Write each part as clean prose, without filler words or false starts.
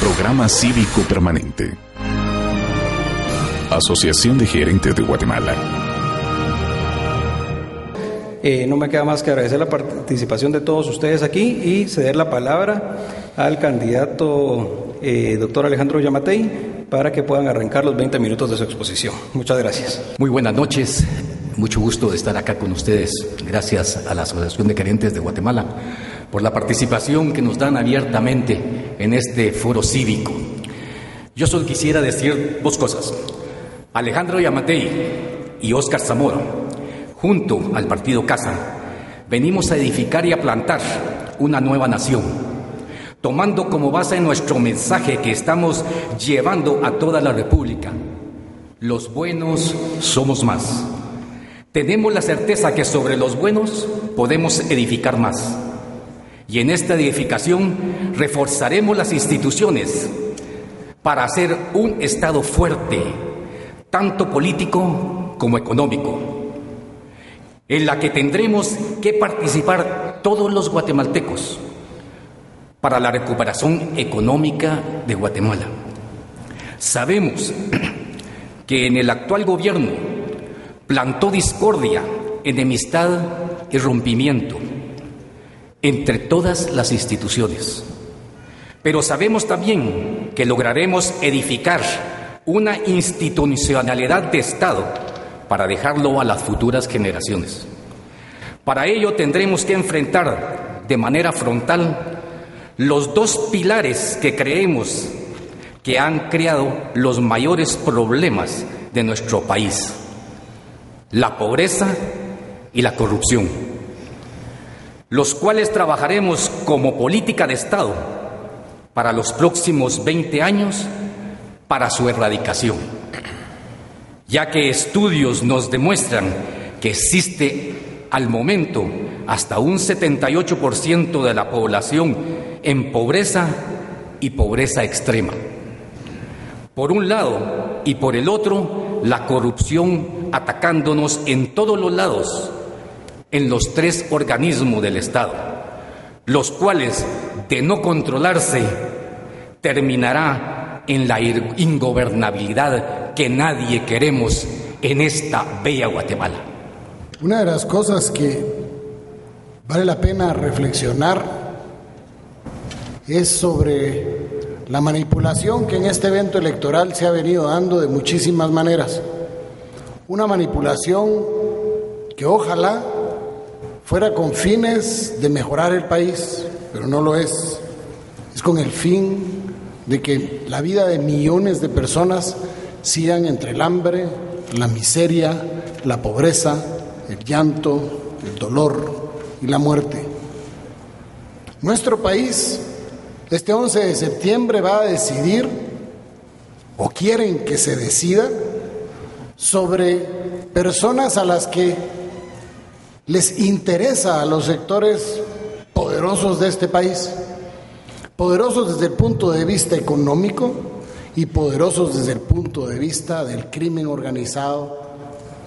Programa Cívico Permanente. Asociación de Gerentes de Guatemala. No me queda más que agradecer la participación de todos ustedes aquí y ceder la palabra al candidato doctor Alejandro Yamatei para que puedan arrancar los 20 minutos de su exposición. Muchas gracias. Muy buenas noches, mucho gusto de estar acá con ustedes. Gracias a la Asociación de Gerentes de Guatemala por la participación que nos dan abiertamente en este foro cívico. Yo solo quisiera decir dos cosas. Alejandro Yamatei y Óscar Zamora, junto al Partido Casa, venimos a edificar y a plantar una nueva nación, tomando como base nuestro mensaje que estamos llevando a toda la República. Los buenos somos más. Tenemos la certeza que sobre los buenos podemos edificar más. Y en esta edificación reforzaremos las instituciones para hacer un Estado fuerte, tanto político como económico, en la que tendremos que participar todos los guatemaltecos para la recuperación económica de Guatemala. Sabemos que en el actual gobierno plantó discordia, enemistad y rompimiento entre todas las instituciones. Pero sabemos también que lograremos edificar una institucionalidad de Estado para dejarlo a las futuras generaciones. Para ello tendremos que enfrentar de manera frontal los dos pilares que creemos que han creado los mayores problemas de nuestro país: la pobreza y la corrupción, los cuales trabajaremos como política de Estado para los próximos 20 años para su erradicación, ya que estudios nos demuestran que existe al momento hasta un 78% de la población en pobreza y pobreza extrema. Por un lado y por el otro, la corrupción atacándonos en todos los lados, en los tres organismos del Estado, los cuales, de no controlarse, terminará en la ingobernabilidad que nadie queremos en esta bella Guatemala. Una de las cosas que vale la pena reflexionar es sobre la manipulación que en este evento electoral se ha venido dando de muchísimas maneras. Una manipulación que ojalá fuera con fines de mejorar el país, pero no lo es. Es con el fin de que la vida de millones de personas sigan entre el hambre, la miseria, la pobreza, el llanto, el dolor y la muerte. Nuestro país, este 11 de septiembre, va a decidir, o quieren que se decida, sobre personas a las que les interesa a los sectores poderosos de este país, poderosos desde el punto de vista económico y poderosos desde el punto de vista del crimen organizado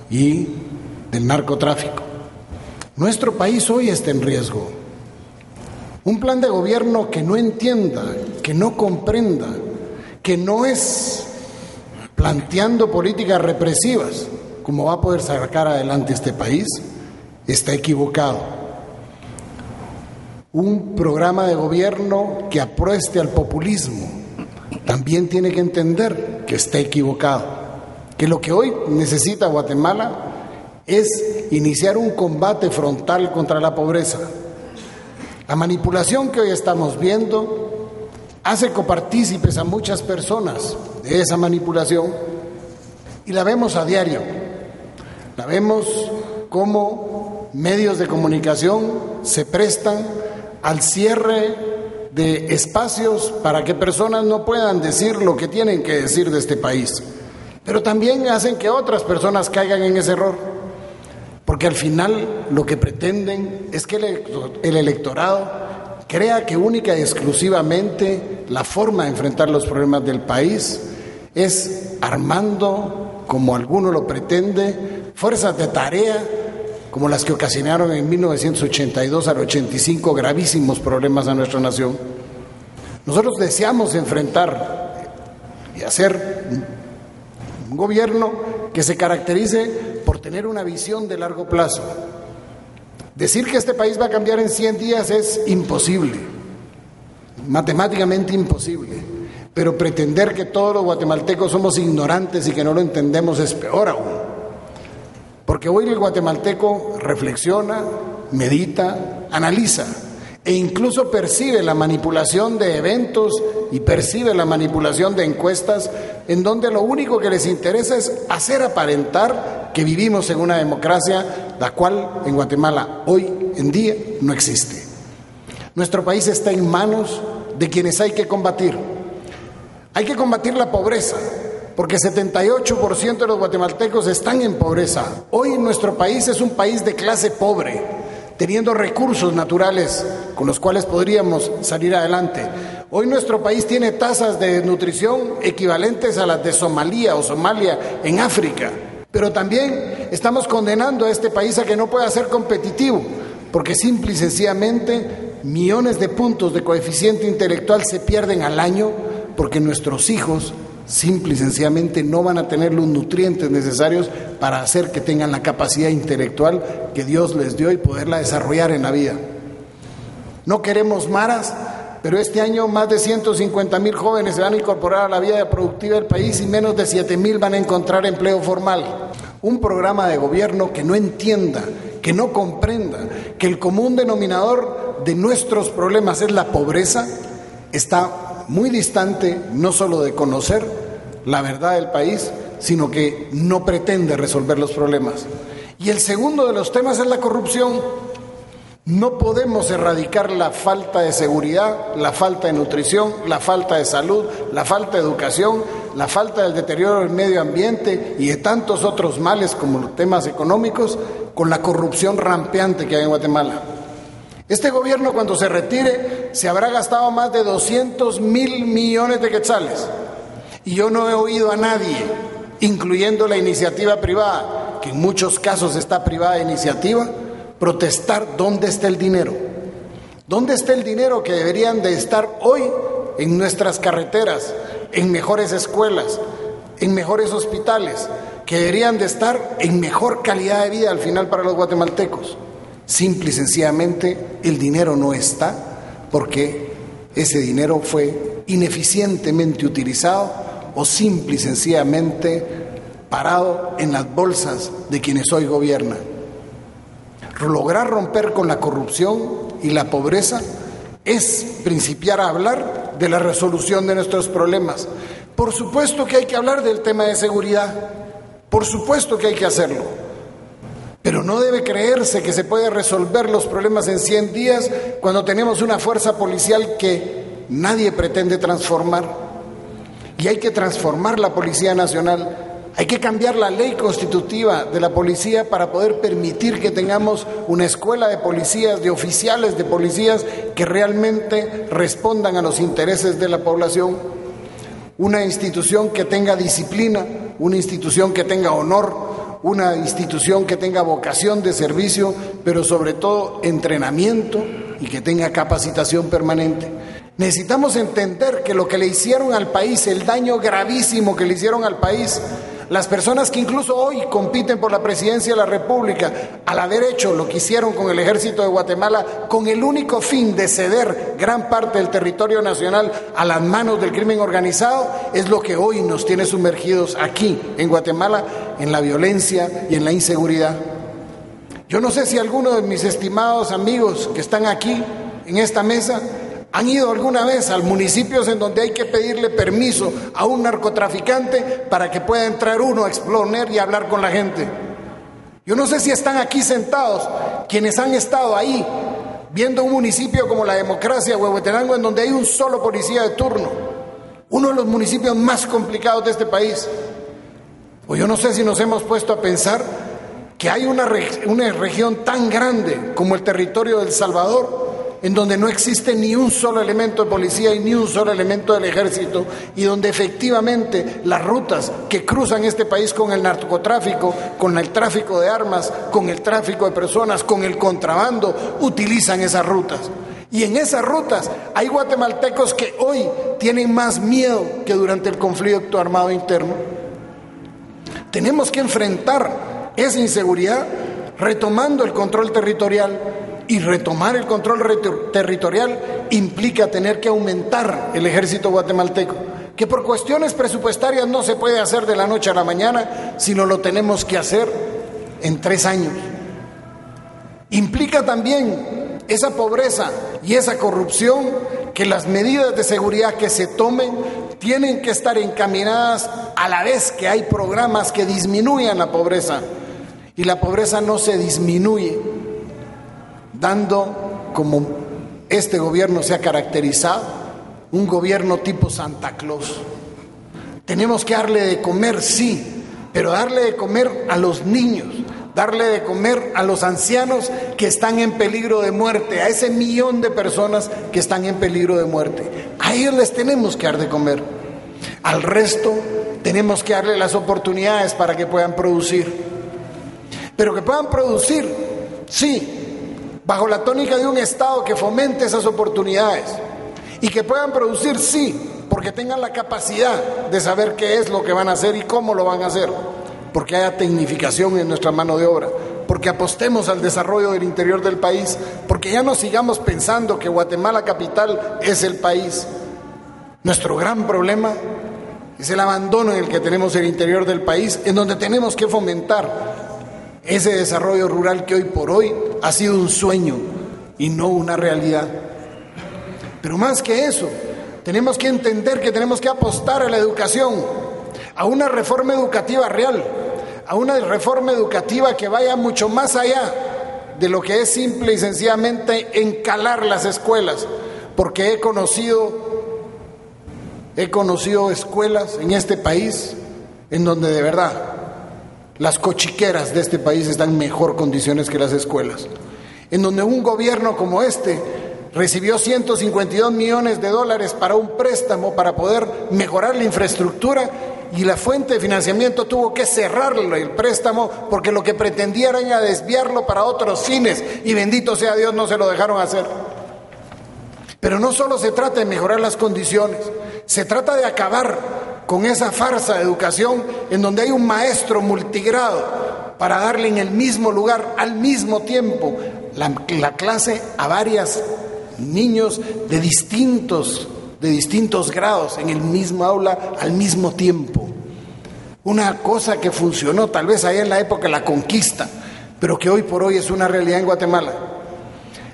y del narcotráfico. Nuestro país hoy está en riesgo. Un plan de gobierno que no entienda, que no comprenda, que no es planteando políticas represivas como va a poder sacar adelante este país, está equivocado. Un programa de gobierno que apueste al populismo también tiene que entender que está equivocado, que lo que hoy necesita Guatemala es iniciar un combate frontal contra la pobreza. La manipulación que hoy estamos viendo hace copartícipes a muchas personas de esa manipulación y la vemos a diario. La vemos como medios de comunicación se prestan al cierre de espacios para que personas no puedan decir lo que tienen que decir de este país, pero también hacen que otras personas caigan en ese error, porque al final lo que pretenden es que el electorado crea que única y exclusivamente la forma de enfrentar los problemas del país es armando, como alguno lo pretende, fuerzas de tarea como las que ocasionaron en 1982 al 85 gravísimos problemas a nuestra nación. Nosotros deseamos enfrentar y hacer un gobierno que se caracterice por tener una visión de largo plazo. Decir que este país va a cambiar en 100 días es imposible, matemáticamente imposible, pero pretender que todos los guatemaltecos somos ignorantes y que no lo entendemos es peor aún, porque hoy el guatemalteco reflexiona, medita, analiza e incluso percibe la manipulación de eventos y percibe la manipulación de encuestas en donde lo único que les interesa es hacer aparentar que vivimos en una democracia, la cual en Guatemala hoy en día no existe. Nuestro país está en manos de quienes hay que combatir. Hay que combatir la pobreza, porque 78% de los guatemaltecos están en pobreza. Hoy nuestro país es un país de clase pobre, teniendo recursos naturales con los cuales podríamos salir adelante. Hoy nuestro país tiene tasas de desnutrición equivalentes a las de Somalia o Somalia en África, pero también estamos condenando a este país a que no pueda ser competitivo, porque simple y sencillamente millones de puntos de coeficiente intelectual se pierden al año porque nuestros hijos simple y sencillamente no van a tener los nutrientes necesarios para hacer que tengan la capacidad intelectual que Dios les dio y poderla desarrollar en la vida. No queremos maras, pero este año más de 150,000 jóvenes se van a incorporar a la vida productiva del país y menos de 7,000 van a encontrar empleo formal. Un programa de gobierno que no entienda, que no comprenda que el común denominador de nuestros problemas es la pobreza, está muy distante no solo de conocer la verdad del país, sino que no pretende resolver los problemas. Y el segundo de los temas es la corrupción. No podemos erradicar la falta de seguridad, la falta de nutrición, la falta de salud, la falta de educación, la falta del deterioro del medio ambiente y de tantos otros males como los temas económicos con la corrupción rampeante que hay en Guatemala. Este gobierno, cuando se retire, se habrá gastado más de 200,000 millones de quetzales. Y yo no he oído a nadie, incluyendo la iniciativa privada, que en muchos casos está privada de iniciativa, protestar dónde está el dinero. ¿Dónde está el dinero que deberían de estar hoy en nuestras carreteras, en mejores escuelas, en mejores hospitales, que deberían de estar en mejor calidad de vida al final para los guatemaltecos? Simple y sencillamente el dinero no está porque ese dinero fue ineficientemente utilizado o simple y sencillamente parado en las bolsas de quienes hoy gobiernan. Lograr romper con la corrupción y la pobreza es principiar a hablar de la resolución de nuestros problemas. Por supuesto que hay que hablar del tema de seguridad, por supuesto que hay que hacerlo. Pero no debe creerse que se puede resolver los problemas en 100 días cuando tenemos una fuerza policial que nadie pretende transformar. Y hay que transformar la Policía Nacional. Hay que cambiar la ley constitutiva de la policía para poder permitir que tengamos una escuela de policías, de oficiales de policías que realmente respondan a los intereses de la población. Una institución que tenga disciplina, una institución que tenga honor, una institución que tenga vocación de servicio, pero sobre todo entrenamiento y que tenga capacitación permanente. Necesitamos entender que lo que le hicieron al país, el daño gravísimo que le hicieron al país, las personas que incluso hoy compiten por la presidencia de la República, al haber hecho lo que hicieron con el Ejército de Guatemala, con el único fin de ceder gran parte del territorio nacional a las manos del crimen organizado, es lo que hoy nos tiene sumergidos aquí en Guatemala, en la violencia y en la inseguridad. Yo no sé si algunos de mis estimados amigos que están aquí en esta mesa ¿han ido alguna vez a municipios en donde hay que pedirle permiso a un narcotraficante para que pueda entrar uno a exponer y hablar con la gente? Yo no sé si están aquí sentados quienes han estado ahí viendo un municipio como La Democracia, Huehuetenango, en donde hay un solo policía de turno, uno de los municipios más complicados de este país. O yo no sé si nos hemos puesto a pensar que hay una región tan grande como el territorio de El Salvador, en donde no existe ni un solo elemento de policía y ni un solo elemento del ejército, y donde efectivamente las rutas que cruzan este país con el narcotráfico, con el tráfico de armas, con el tráfico de personas, con el contrabando, utilizan esas rutas. Y en esas rutas hay guatemaltecos que hoy tienen más miedo que durante el conflicto armado interno. Tenemos que enfrentar esa inseguridad retomando el control territorial, y retomar el control territorial implica tener que aumentar el ejército guatemalteco, que por cuestiones presupuestarias no se puede hacer de la noche a la mañana, sino lo tenemos que hacer en 3 años. Implica también esa pobreza y esa corrupción, que las medidas de seguridad que se tomen tienen que estar encaminadas a la vez que hay programas que disminuyan la pobreza. Y la pobreza no se disminuye dando, como este gobierno se ha caracterizado, un gobierno tipo Santa Claus. Tenemos que darle de comer, sí, pero darle de comer a los niños, darle de comer a los ancianos que están en peligro de muerte, a ese 1.000.000 de personas que están en peligro de muerte. A ellos les tenemos que dar de comer. Al resto tenemos que darle las oportunidades para que puedan producir. Pero que puedan producir, sí, bajo la tónica de un Estado que fomente esas oportunidades. Y que puedan producir, sí, porque tengan la capacidad de saber qué es lo que van a hacer y cómo lo van a hacer. Porque haya tecnificación en nuestra mano de obra, porque apostemos al desarrollo del interior del país, porque ya no sigamos pensando que Guatemala capital es el país. Nuestro gran problema es el abandono en el que tenemos el interior del país, en donde tenemos que fomentar ese desarrollo rural que hoy por hoy ha sido un sueño y no una realidad. Pero más que eso, tenemos que entender que tenemos que apostar a la educación, a una reforma educativa real, a una reforma educativa que vaya mucho más allá de lo que es simple y sencillamente encalar las escuelas, porque he conocido escuelas en este país en donde de verdad las cochiqueras de este país están en mejor condiciones que las escuelas, en donde un gobierno como este recibió $152 millones para un préstamo para poder mejorar la infraestructura, y la fuente de financiamiento tuvo que cerrarle el préstamo porque lo que pretendía era desviarlo para otros fines, y bendito sea Dios no se lo dejaron hacer. Pero no solo se trata de mejorar las condiciones, se trata de acabar con esa farsa de educación en donde hay un maestro multigrado para darle en el mismo lugar, al mismo tiempo, la clase a varios niños de distintos grados en el mismo aula al mismo tiempo. Una cosa que funcionó tal vez allá en la época de la conquista, pero que hoy por hoy es una realidad en Guatemala,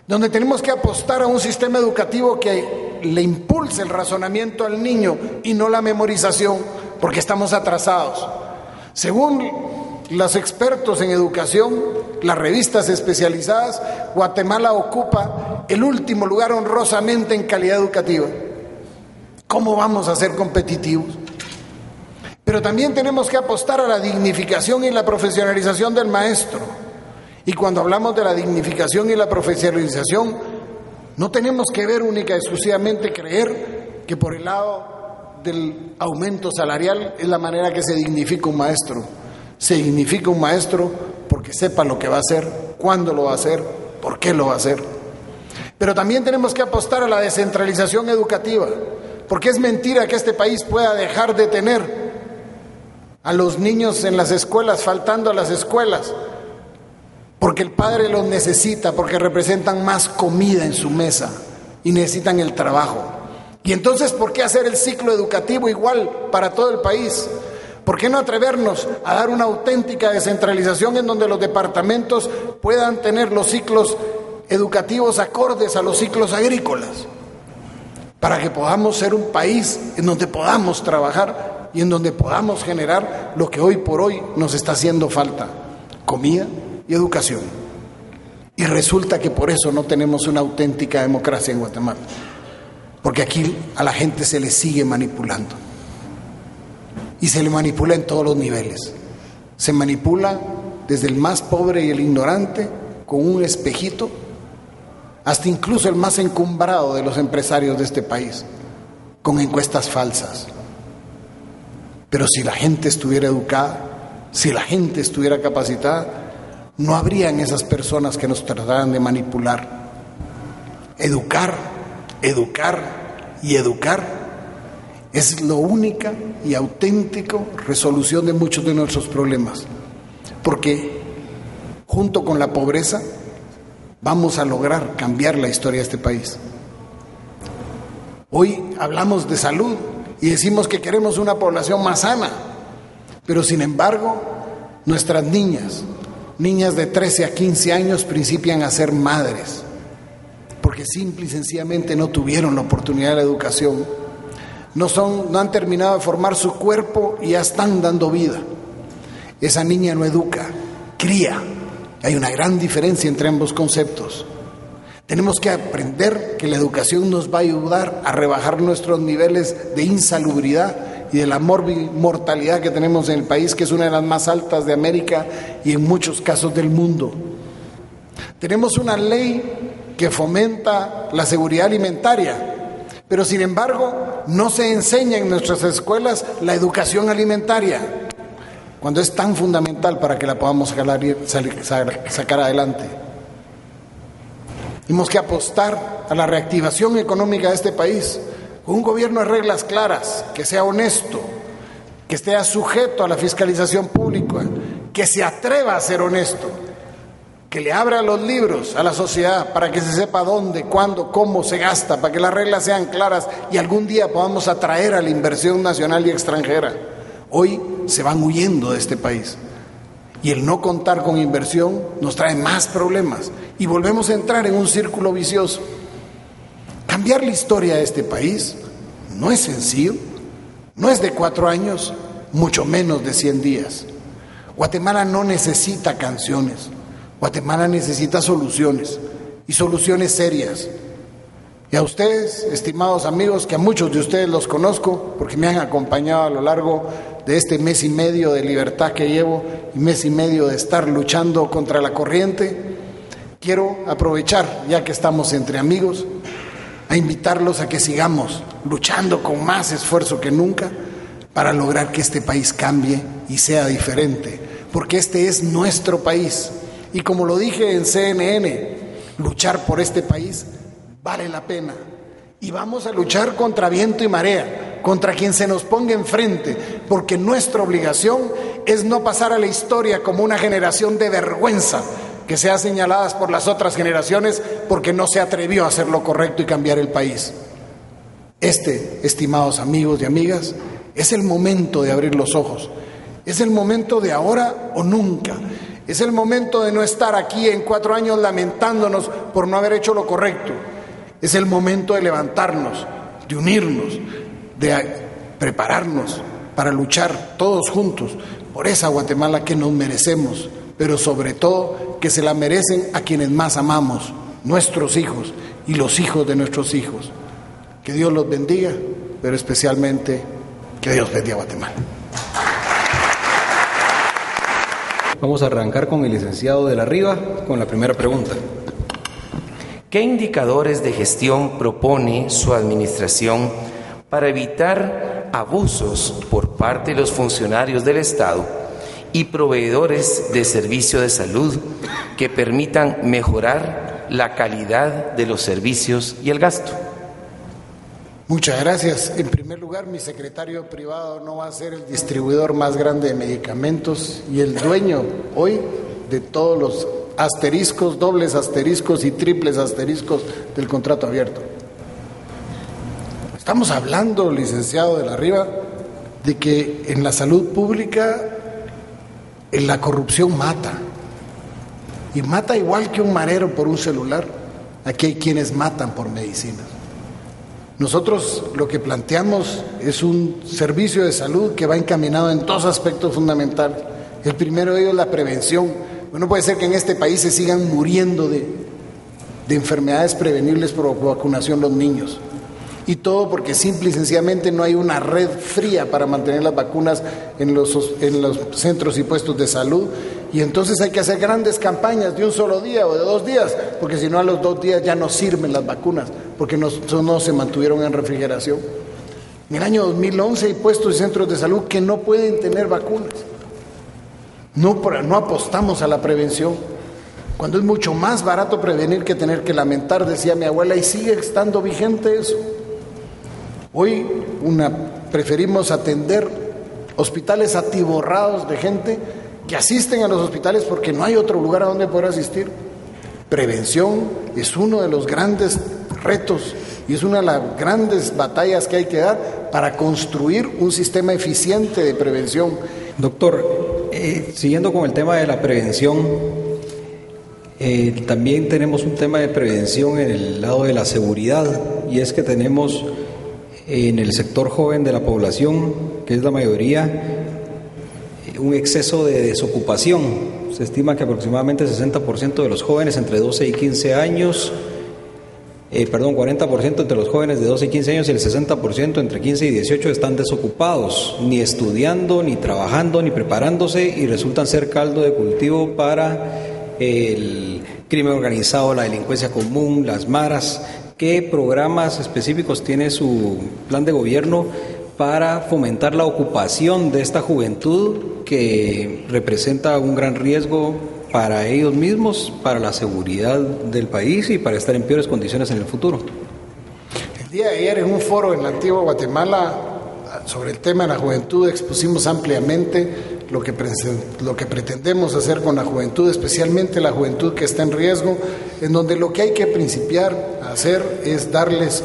donde tenemos que apostar a un sistema educativo que le impulse el razonamiento al niño y no la memorización, porque estamos atrasados. Según los expertos en educación, las revistas especializadas, Guatemala ocupa el último lugar honrosamente en calidad educativa. ¿Cómo vamos a ser competitivos? Pero también tenemos que apostar a la dignificación y la profesionalización del maestro. Y cuando hablamos de la dignificación y la profesionalización, no tenemos que ver única y exclusivamente creer que por el lado del aumento salarial es la manera que se dignifica un maestro. Se dignifica un maestro porque sepa lo que va a hacer, cuándo lo va a hacer, por qué lo va a hacer. Pero también tenemos que apostar a la descentralización educativa, porque es mentira que este país pueda dejar de tener a los niños en las escuelas, faltando a las escuelas, porque el padre los necesita, porque representan más comida en su mesa y necesitan el trabajo. Y entonces, ¿por qué hacer el ciclo educativo igual para todo el país? ¿Por qué no atrevernos a dar una auténtica descentralización en donde los departamentos puedan tener los ciclos educativos acordes a los ciclos agrícolas? Para que podamos ser un país en donde podamos trabajar y en donde podamos generar lo que hoy por hoy nos está haciendo falta: comida y educación. Y resulta que por eso no tenemos una auténtica democracia en Guatemala, porque aquí a la gente se le sigue manipulando, y se le manipula en todos los niveles. Se manipula desde el más pobre y el ignorante con un espejito, hasta incluso el más encumbrado de los empresarios de este país, con encuestas falsas. Pero si la gente estuviera educada, si la gente estuviera capacitada, no habrían esas personas que nos trataran de manipular. Educar, educar y educar es la única y auténtica resolución de muchos de nuestros problemas, porque junto con la pobreza vamos a lograr cambiar la historia de este país. Hoy hablamos de salud y decimos que queremos una población más sana, pero sin embargo nuestras niñas de 13 a 15 años principian a ser madres, porque simple y sencillamente no tuvieron la oportunidad de la educación. No han terminado de formar su cuerpo y ya están dando vida. Esa niña no educa, cría. Hay una gran diferencia entre ambos conceptos. Tenemos que aprender que la educación nos va a ayudar a rebajar nuestros niveles de insalubridad y de la mortalidad que tenemos en el país, que es una de las más altas de América y en muchos casos del mundo. Tenemos una ley que fomenta la seguridad alimentaria, pero sin embargo no se enseña en nuestras escuelas la educación alimentaria, cuando es tan fundamental para que la podamos sacar adelante. Tenemos que apostar a la reactivación económica de este país, con un gobierno de reglas claras, que sea honesto, que esté sujeto a la fiscalización pública, que se atreva a ser honesto, que le abra los libros a la sociedad para que se sepa dónde, cuándo, cómo se gasta, para que las reglas sean claras y algún día podamos atraer a la inversión nacional y extranjera. Hoy se van huyendo de este país y el no contar con inversión nos trae más problemas y volvemos a entrar en un círculo vicioso. Cambiar la historia de este país no es sencillo, no es de 4 años, mucho menos de 100 días. Guatemala no necesita canciones. Guatemala necesita soluciones, y soluciones serias. Y a ustedes, estimados amigos, que a muchos de ustedes los conozco, porque me han acompañado a lo largo de este mes y medio de libertad que llevo, y mes y medio de estar luchando contra la corriente, quiero aprovechar, ya que estamos entre amigos, a invitarlos a que sigamos luchando con más esfuerzo que nunca para lograr que este país cambie y sea diferente, porque este es nuestro país. Y como lo dije en CNN, luchar por este país vale la pena. Y vamos a luchar contra viento y marea, contra quien se nos ponga enfrente, porque nuestra obligación es no pasar a la historia como una generación de vergüenza, que sea señaladas por las otras generaciones porque no se atrevió a hacer lo correcto y cambiar el país. Estimados amigos y amigas, es el momento de abrir los ojos. Es el momento de ahora o nunca. Es el momento de no estar aquí en 4 años lamentándonos por no haber hecho lo correcto. Es el momento de levantarnos, de unirnos, de prepararnos para luchar todos juntos por esa Guatemala que nos merecemos, pero sobre todo que se la merecen a quienes más amamos, nuestros hijos y los hijos de nuestros hijos. Que Dios los bendiga, pero especialmente que Dios bendiga a Guatemala. Vamos a arrancar con el licenciado de la Riva con la primera pregunta. ¿Qué indicadores de gestión propone su administración para evitar abusos por parte de los funcionarios del Estado y proveedores de servicio de salud que permitan mejorar la calidad de los servicios y el gasto? Muchas gracias. En primer lugar, mi secretario privado no va a ser el distribuidor más grande de medicamentos y el dueño hoy de todos los asteriscos, dobles asteriscos y triples asteriscos del contrato abierto. Estamos hablando, licenciado de la Riva, de que en la salud pública la corrupción mata. Y mata igual que un marero por un celular. Aquí hay quienes matan por medicinas. Nosotros lo que planteamos es un servicio de salud que va encaminado en 2 aspectos fundamentales. El primero de ellos es la prevención. No puede ser que en este país se sigan muriendo de enfermedades prevenibles por vacunación los niños. Y todo porque simple y sencillamente no hay una red fría para mantener las vacunas en los centros y puestos de salud. Y entonces hay que hacer grandes campañas de un solo día o de 2 días, porque si no a los 2 días ya no sirven las vacunas, porque no se mantuvieron en refrigeración. En el año 2011 hay puestos y centros de salud que no pueden tener vacunas. No apostamos a la prevención. cuando es mucho más barato prevenir que tener que lamentar, decía mi abuela, y sigue estando vigente eso. Hoy preferimos atender hospitales atiborrados de gente que asisten a los hospitales porque no hay otro lugar a donde poder asistir. Prevención es uno de los grandes retos y es una de las grandes batallas que hay que dar para construir un sistema eficiente de prevención. Doctor, siguiendo con el tema de la prevención, también tenemos un tema de prevención en el lado de la seguridad, y es que tenemos en el sector joven de la población, que es la mayoría, un exceso de desocupación. Se estima que aproximadamente el 60% de los jóvenes entre 12 y 15 años, 40% entre los jóvenes de 12 y 15 años y el 60% entre 15 y 18 están desocupados, ni estudiando, ni trabajando, ni preparándose, y resultan ser caldo de cultivo para el crimen organizado, la delincuencia común, las maras. ¿Qué programas específicos tiene su plan de gobierno para fomentar la ocupación de esta juventud que representa un gran riesgo para ellos mismos, para la seguridad del país y para estar en peores condiciones en el futuro? El día de ayer en un foro en la antigua Guatemala sobre el tema de la juventud expusimos ampliamente lo que pretendemos hacer con la juventud, especialmente la juventud que está en riesgo, en donde lo que hay que principiar a hacer es darles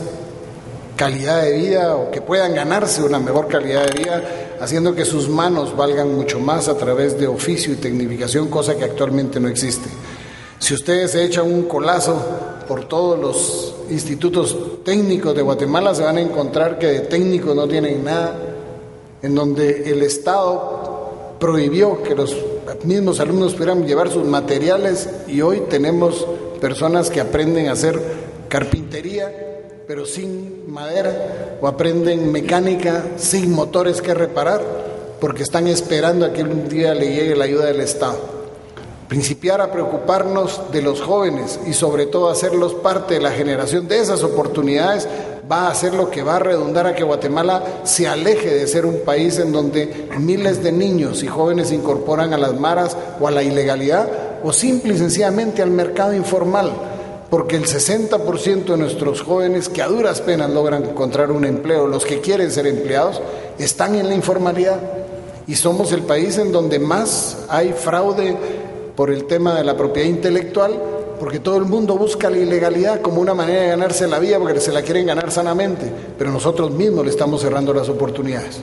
calidad de vida, o que puedan ganarse una mejor calidad de vida, haciendo que sus manos valgan mucho más a través de oficio y tecnificación, cosa que actualmente no existe. Si ustedes se echan un colazo por todos los institutos técnicos de Guatemala, se van a encontrar que de técnicos no tienen nada, en donde el Estado prohibió que los mismos alumnos pudieran llevar sus materiales, y hoy tenemos personas que aprenden a hacer carpintería pero sin madera, o aprenden mecánica sin motores que reparar, porque están esperando a que un día le llegue la ayuda del Estado. Principiar a preocuparnos de los jóvenes y sobre todo hacerlos parte de la generación de esas oportunidades va a hacer lo que va a redundar a que Guatemala se aleje de ser un país en donde miles de niños y jóvenes se incorporan a las maras o a la ilegalidad, o simple y sencillamente al mercado informal, porque el 60% de nuestros jóvenes que a duras penas logran encontrar un empleo, los que quieren ser empleados, están en la informalidad, y somos el país en donde más hay fraude por el tema de la propiedad intelectual, porque todo el mundo busca la ilegalidad como una manera de ganarse la vida, porque se la quieren ganar sanamente, pero nosotros mismos le estamos cerrando las oportunidades.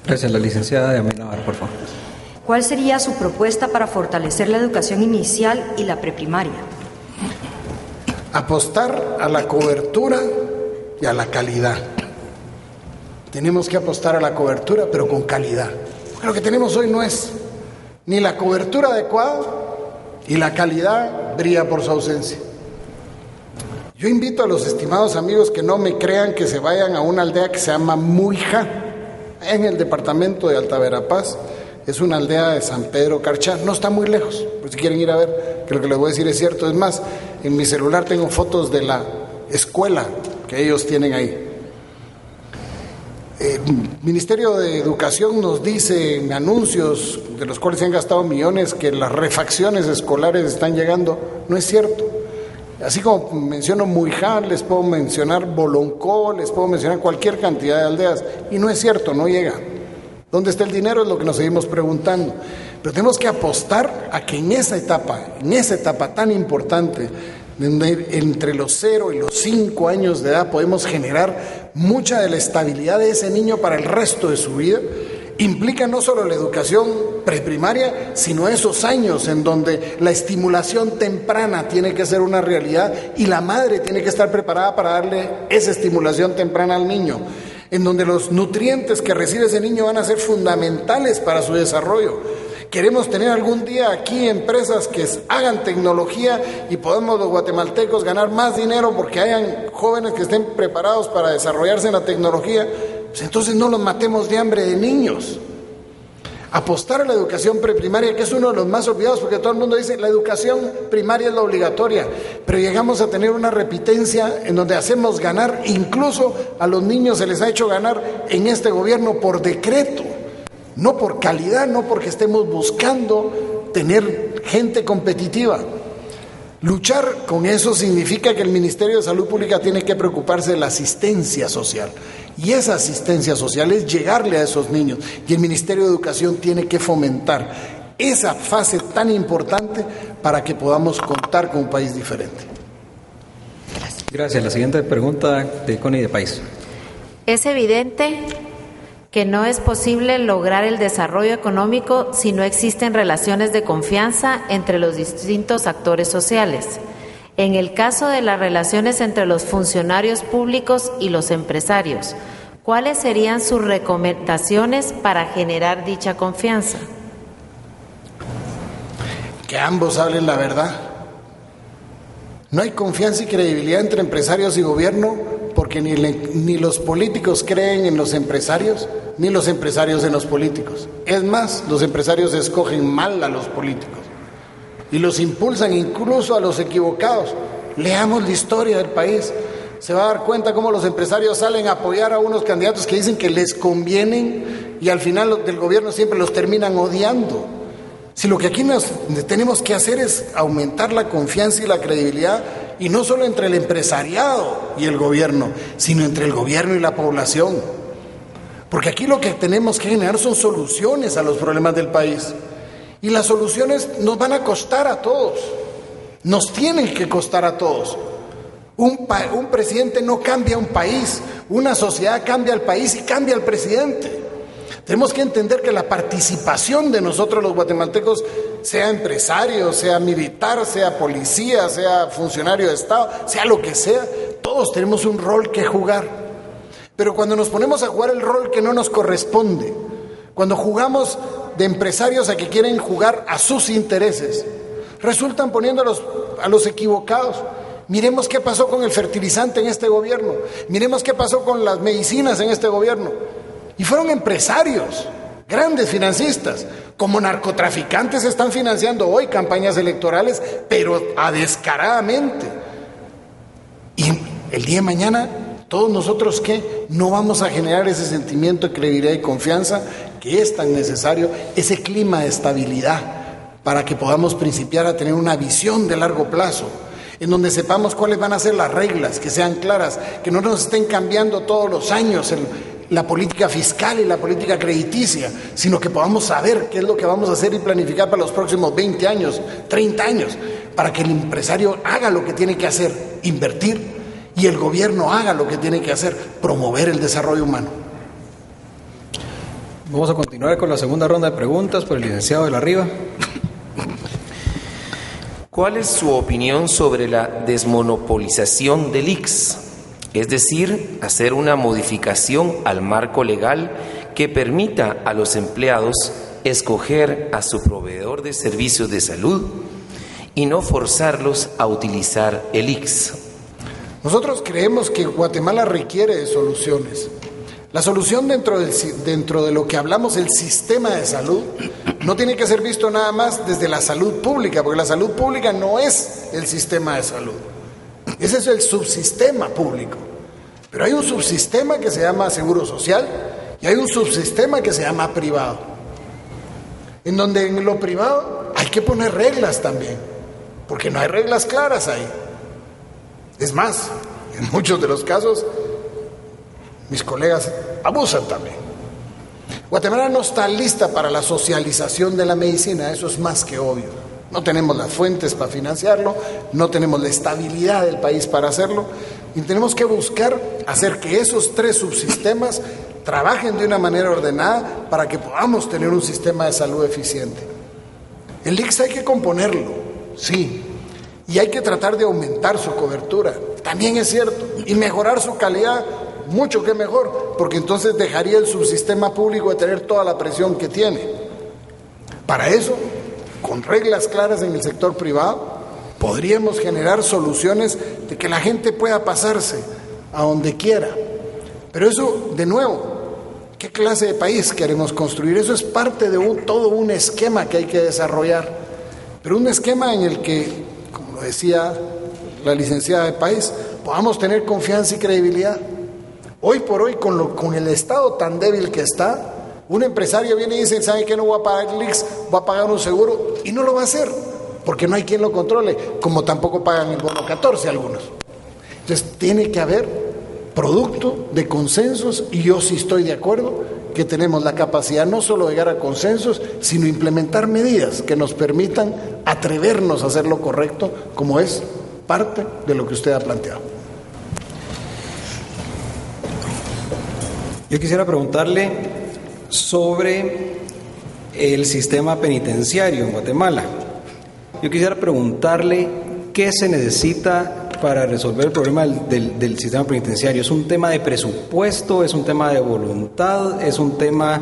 Gracias. La licenciada Yamila Navarro, por favor. ¿Cuál sería su propuesta para fortalecer la educación inicial y la preprimaria? Apostar a la cobertura y a la calidad. Tenemos que apostar a la cobertura, pero con calidad. Porque lo que tenemos hoy no es ni la cobertura adecuada, y la calidad brilla por su ausencia. Yo invito a los estimados amigos que no me crean que se vayan a una aldea que se llama Muijá, en el departamento de Alta Verapaz. Es una aldea de San Pedro Carchá, no está muy lejos, por si quieren ir a ver, que lo que les voy a decir es cierto. Es más, en mi celular tengo fotos de la escuela que ellos tienen ahí. El Ministerio de Educación nos dice en anuncios, de los cuales se han gastado millones, que las refacciones escolares están llegando. No es cierto. Así como menciono Muijá, les puedo mencionar Boloncó, les puedo mencionar cualquier cantidad de aldeas, y no es cierto, no llega. ¿Dónde está el dinero? Es lo que nos seguimos preguntando. Pero tenemos que apostar a que en esa etapa tan importante, entre los 0 y los 5 años de edad, podemos generar mucha de la estabilidad de ese niño para el resto de su vida. Implica no solo la educación preprimaria, sino esos años en donde la estimulación temprana tiene que ser una realidad, y la madre tiene que estar preparada para darle esa estimulación temprana al niño, en donde los nutrientes que recibe ese niño van a ser fundamentales para su desarrollo. Queremos tener algún día aquí empresas que hagan tecnología y podemos los guatemaltecos ganar más dinero porque hayan jóvenes que estén preparados para desarrollarse en la tecnología. Pues entonces no los matemos de hambre de niños. Apostar a la educación preprimaria, que es uno de los más olvidados, porque todo el mundo dice la educación primaria es la obligatoria, pero llegamos a tener una repitencia en donde hacemos ganar, incluso a los niños se les ha hecho ganar en este gobierno por decreto, no por calidad, no porque estemos buscando tener gente competitiva. Luchar con eso significa que el Ministerio de Salud Pública tiene que preocuparse de la asistencia social. Y esa asistencia social es llegarle a esos niños. Y el Ministerio de Educación tiene que fomentar esa fase tan importante para que podamos contar con un país diferente. Gracias. La siguiente pregunta de Connie de País. Es evidente que no es posible lograr el desarrollo económico si no existen relaciones de confianza entre los distintos actores sociales. En el caso de las relaciones entre los funcionarios públicos y los empresarios, ¿cuáles serían sus recomendaciones para generar dicha confianza? Que ambos hablen la verdad. No hay confianza y credibilidad entre empresarios y gobierno porque ni los políticos creen en los empresarios, ni los empresarios en los políticos. Es más, los empresarios escogen mal a los políticos y los impulsan incluso a los equivocados. Leamos la historia del país. Se va a dar cuenta cómo los empresarios salen a apoyar a unos candidatos que dicen que les convienen y al final los del gobierno siempre los terminan odiando. Si lo que aquí tenemos que hacer es aumentar la confianza y la credibilidad, y no solo entre el empresariado y el gobierno, sino entre el gobierno y la población. Porque aquí lo que tenemos que generar son soluciones a los problemas del país. Y las soluciones nos van a costar a todos. Nos tienen que costar a todos. Un presidente no cambia un país, una sociedad cambia el país y cambia el presidente. Tenemos que entender que la participación de nosotros los guatemaltecos, sea empresario, sea militar, sea policía, sea funcionario de Estado, sea lo que sea, todos tenemos un rol que jugar. Pero cuando nos ponemos a jugar el rol que no nos corresponde, cuando jugamos de empresarios a que quieren jugar a sus intereses, resultan poniendo a los equivocados. Miremos qué pasó con el fertilizante en este gobierno, miremos qué pasó con las medicinas en este gobierno. Y fueron empresarios, grandes financistas, como narcotraficantes están financiando hoy campañas electorales, pero descaradamente. Y el día de mañana, todos nosotros, ¿qué? No vamos a generar ese sentimiento de credibilidad y confianza que es tan necesario, ese clima de estabilidad, para que podamos principiar a tener una visión de largo plazo, en donde sepamos cuáles van a ser las reglas, que sean claras, que no nos estén cambiando todos los años la política fiscal y la política crediticia, sino que podamos saber qué es lo que vamos a hacer y planificar para los próximos 20 años, 30 años, para que el empresario haga lo que tiene que hacer, invertir, y el gobierno haga lo que tiene que hacer, promover el desarrollo humano. Vamos a continuar con la segunda ronda de preguntas por el licenciado de la Riva. ¿Cuál es su opinión sobre la desmonopolización del ICS? Es decir, hacer una modificación al marco legal que permita a los empleados escoger a su proveedor de servicios de salud y no forzarlos a utilizar el ICS. Nosotros creemos que Guatemala requiere de soluciones. La solución dentro de lo que hablamos, el sistema de salud, no tiene que ser visto nada más desde la salud pública, porque la salud pública no es el sistema de salud. Ese es el subsistema público. Pero hay un subsistema que se llama seguro social y hay un subsistema que se llama privado. En donde en lo privado hay que poner reglas también, porque no hay reglas claras ahí. Es más, en muchos de los casos, mis colegas abusan también. Guatemala no está lista para la socialización de la medicina, eso es más que obvio. No tenemos las fuentes para financiarlo, no tenemos la estabilidad del país para hacerlo, y tenemos que buscar hacer que esos tres subsistemas trabajen de una manera ordenada para que podamos tener un sistema de salud eficiente. El ICS hay que componerlo, sí, y hay que tratar de aumentar su cobertura, también es cierto, y mejorar su calidad, mucho que mejor, porque entonces dejaría el subsistema público de tener toda la presión que tiene. Para eso, con reglas claras en el sector privado, podríamos generar soluciones de que la gente pueda pasarse a donde quiera. Pero eso, de nuevo, ¿qué clase de país queremos construir? Eso es parte de todo un esquema que hay que desarrollar. Pero un esquema en el que, como lo decía la licenciada de País, podamos tener confianza y credibilidad. Hoy por hoy, con el Estado tan débil que está, un empresario viene y dice, ¿sabe qué? No voy a pagar el ICS, voy a pagar un seguro, y no lo va a hacer. porque no hay quien lo controle, como tampoco pagan el bono 14 algunos. Entonces tiene que haber producto de consensos, y yo sí estoy de acuerdo que tenemos la capacidad no solo de llegar a consensos, sino implementar medidas que nos permitan atrevernos a hacer lo correcto, como es parte de lo que usted ha planteado. Yo quisiera preguntarle sobre el sistema penitenciario en Guatemala. Yo quisiera preguntarle qué se necesita para resolver el problema del sistema penitenciario. ¿Es un tema de presupuesto? ¿Es un tema de voluntad? ¿Es un tema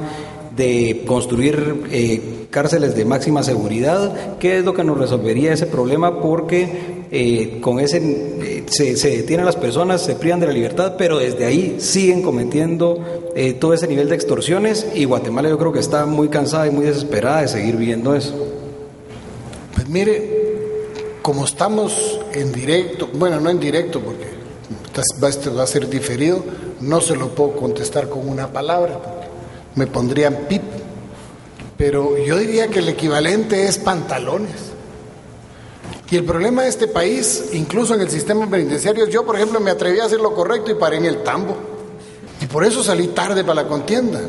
de construir cárceles de máxima seguridad? ¿Qué es lo que nos resolvería ese problema? Porque con ese se detienen las personas, se privan de la libertad, pero desde ahí siguen cometiendo todo ese nivel de extorsiones, y Guatemala yo creo que está muy cansada y muy desesperada de seguir viendo eso. Pues mire, como estamos en directo, bueno, no en directo porque esto va a ser diferido, no se lo puedo contestar con una palabra, porque me pondrían pip, pero yo diría que el equivalente es pantalones. Y el problema de este país, incluso en el sistema penitenciario, yo por ejemplo me atreví a hacer lo correcto y paré en el tambo, y por eso salí tarde para la contienda,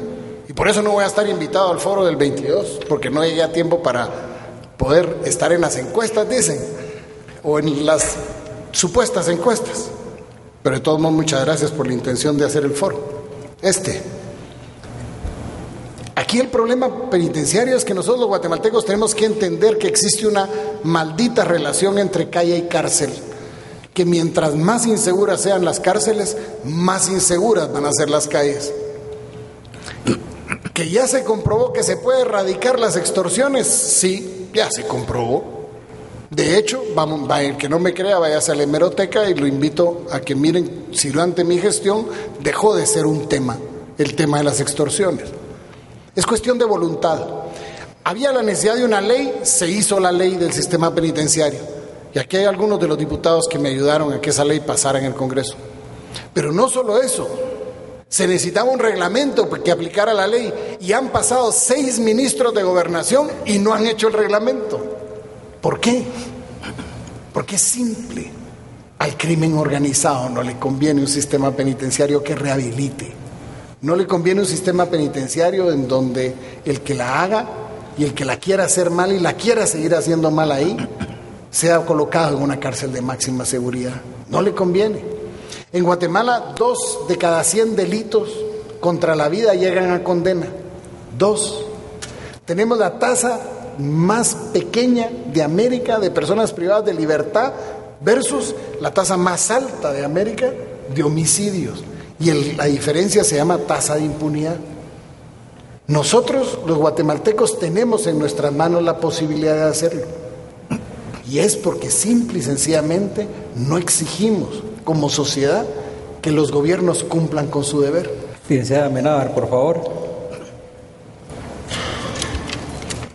y por eso no voy a estar invitado al foro del 22, porque no llegué a tiempo para poder estar en las encuestas, dicen, o en las supuestas encuestas. Pero de todos modos, muchas gracias por la intención de hacer el foro. Aquí el problema penitenciario es que nosotros los guatemaltecos tenemos que entender que existe una maldita relación entre calle y cárcel, que mientras más inseguras sean las cárceles, más inseguras van a ser las calles. Que ya se comprobó que se puede erradicar las extorsiones, sí, ya se comprobó. De hecho, el que no me crea, váyase a la hemeroteca y lo invito a que miren si durante mi gestión dejó de ser un tema, el tema de las extorsiones. Es cuestión de voluntad. Había la necesidad de una ley, se hizo la ley del sistema penitenciario. Y aquí hay algunos de los diputados que me ayudaron a que esa ley pasara en el Congreso. Pero no solo eso, se necesitaba un reglamento que aplicara la ley, y han pasado 6 ministros de gobernación y no han hecho el reglamento. ¿Por qué? Porque es simple. Al crimen organizado no le conviene un sistema penitenciario que rehabilite. No le conviene un sistema penitenciario en donde el que la haga y el que la quiera hacer mal y la quiera seguir haciendo mal ahí, sea colocado en una cárcel de máxima seguridad. No le conviene. En Guatemala, 2 de cada 100 delitos contra la vida llegan a condena. 2. Tenemos la tasa más pequeña de América de personas privadas de libertad versus la tasa más alta de América de homicidios. Y la diferencia se llama tasa de impunidad. Nosotros, los guatemaltecos, tenemos en nuestras manos la posibilidad de hacerlo. Y es porque simple y sencillamente no exigimos como sociedad que los gobiernos cumplan con su deber. Licenciada Amenábar, por favor.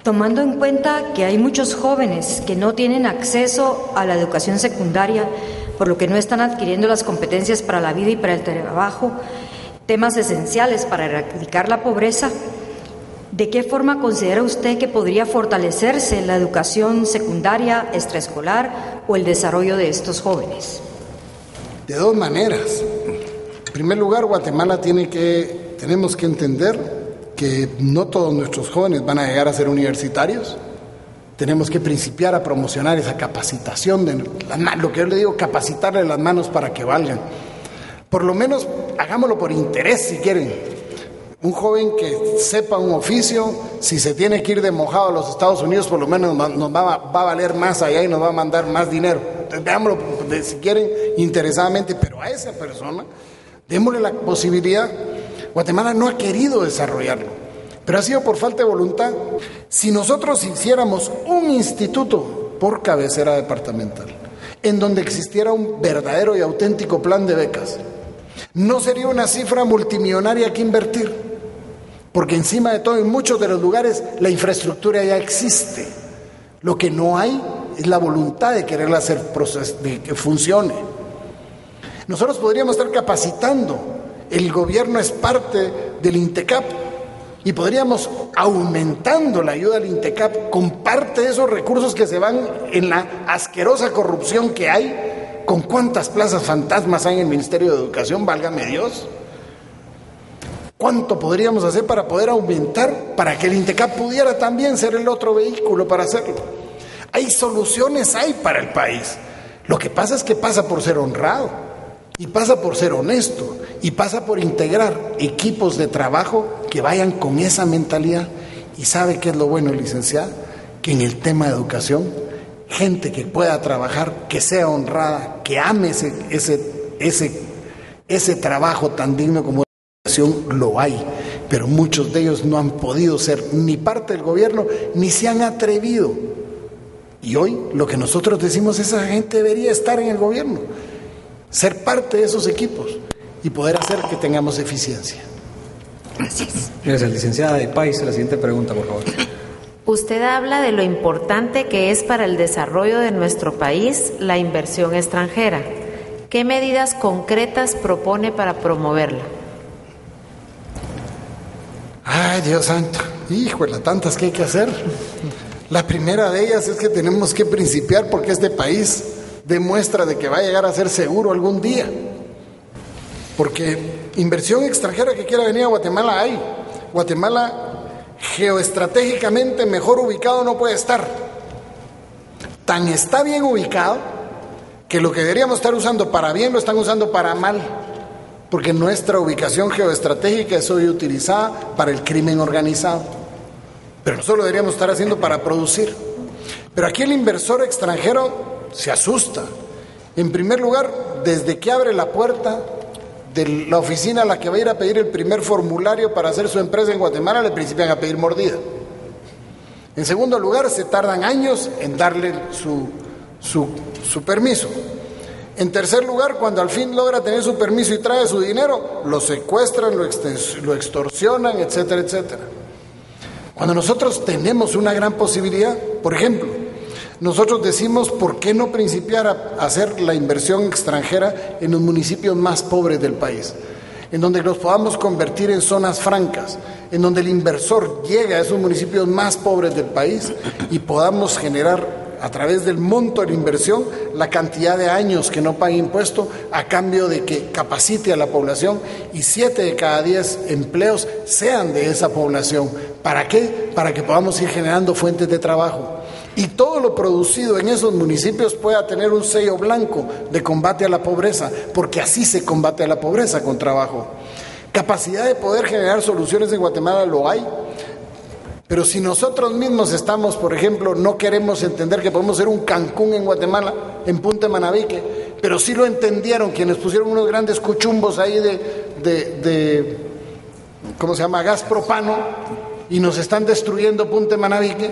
Tomando en cuenta que hay muchos jóvenes que no tienen acceso a la educación secundaria, por lo que no están adquiriendo las competencias para la vida y para el trabajo, temas esenciales para erradicar la pobreza, ¿de qué forma considera usted que podría fortalecerse la educación secundaria, extraescolar o el desarrollo de estos jóvenes? De 2 maneras. En primer lugar, Guatemala tenemos que entender que no todos nuestros jóvenes van a llegar a ser universitarios. Tenemos que principiar a promocionar esa capacitación de lo que yo le digo, capacitarle las manos para que valgan. Por lo menos hagámoslo por interés, si quieren. Un joven que sepa un oficio, si se tiene que ir de mojado a los Estados Unidos, por lo menos nos va a valer más allá y nos va a mandar más dinero. Entonces, veámoslo, si quieren, interesadamente, pero a esa persona démosle la posibilidad. Guatemala no ha querido desarrollarlo, pero ha sido por falta de voluntad. Si nosotros hiciéramos un instituto por cabecera departamental, en donde existiera un verdadero y auténtico plan de becas, no sería una cifra multimillonaria que invertir, porque encima de todo, en muchos de los lugares, la infraestructura ya existe. Lo que no hay es la voluntad de quererla hacer de que funcione. Nosotros podríamos estar capacitando. El gobierno es parte del INTECAP Y podríamos, aumentando la ayuda al INTECAP, con parte de esos recursos que se van en la asquerosa corrupción que hay, ¿con cuántas plazas fantasmas hay en el Ministerio de Educación? Válgame Dios. ¿Cuánto podríamos hacer para poder aumentar, para que el INTECAP pudiera también ser el otro vehículo para hacerlo? Hay soluciones, hay para el país. Lo que pasa es que pasa por ser honrado, y pasa por ser honesto, y pasa por integrar equipos de trabajo que vayan con esa mentalidad. ¿Y sabe qué es lo bueno, licenciada? Que en el tema de educación, gente que pueda trabajar, que sea honrada, que ame ese trabajo tan digno como educación, lo hay. Pero muchos de ellos no han podido ser ni parte del gobierno, ni se han atrevido. Y hoy lo que nosotros decimos, esa gente debería estar en el gobierno, ser parte de esos equipos y poder hacer que tengamos eficiencia. Gracias. Gracias, licenciada de País. La siguiente pregunta, por favor. Usted habla de lo importante que es para el desarrollo de nuestro país la inversión extranjera. ¿Qué medidas concretas propone para promoverla? Ay, Dios santo, hijo de las tantas que hay que hacer. La primera de ellas es que tenemos que principiar porque este país demuestra de que va a llegar a ser seguro algún día. Porque inversión extranjera que quiera venir a Guatemala hay. Guatemala geoestratégicamente mejor ubicado no puede estar. Tan está bien ubicado que lo que deberíamos estar usando para bien lo están usando para mal. Porque nuestra ubicación geoestratégica es hoy utilizada para el crimen organizado. Pero nosotros lo deberíamos estar haciendo para producir. Pero aquí el inversor extranjero se asusta. En primer lugar, desde que abre la puerta de la oficina a la que va a ir a pedir el primer formulario para hacer su empresa en Guatemala, le principian a pedir mordida. En segundo lugar, se tardan años en darle su permiso. En tercer lugar, cuando al fin logra tener su permiso y trae su dinero, lo secuestran, lo extorsionan, etcétera, etcétera. Cuando nosotros tenemos una gran posibilidad, por ejemplo, nosotros decimos, ¿por qué no principiar a hacer la inversión extranjera en los municipios más pobres del país? En donde los podamos convertir en zonas francas, en donde el inversor llegue a esos municipios más pobres del país y podamos generar, a través del monto de la inversión, la cantidad de años que no pague impuesto a cambio de que capacite a la población y 7 de cada 10 empleos sean de esa población. ¿Para qué? Para que podamos ir generando fuentes de trabajo. Y todo lo producido en esos municipios pueda tener un sello blanco de combate a la pobreza, porque así se combate a la pobreza, con trabajo. Capacidad de poder generar soluciones en Guatemala lo hay. Pero si nosotros mismos estamos, por ejemplo, no queremos entender que podemos ser un Cancún en Guatemala, en Punta Manabique, pero sí lo entendieron quienes pusieron unos grandes cuchumbos ahí de ¿cómo se llama?, gas propano, y nos están destruyendo Punta Manabique.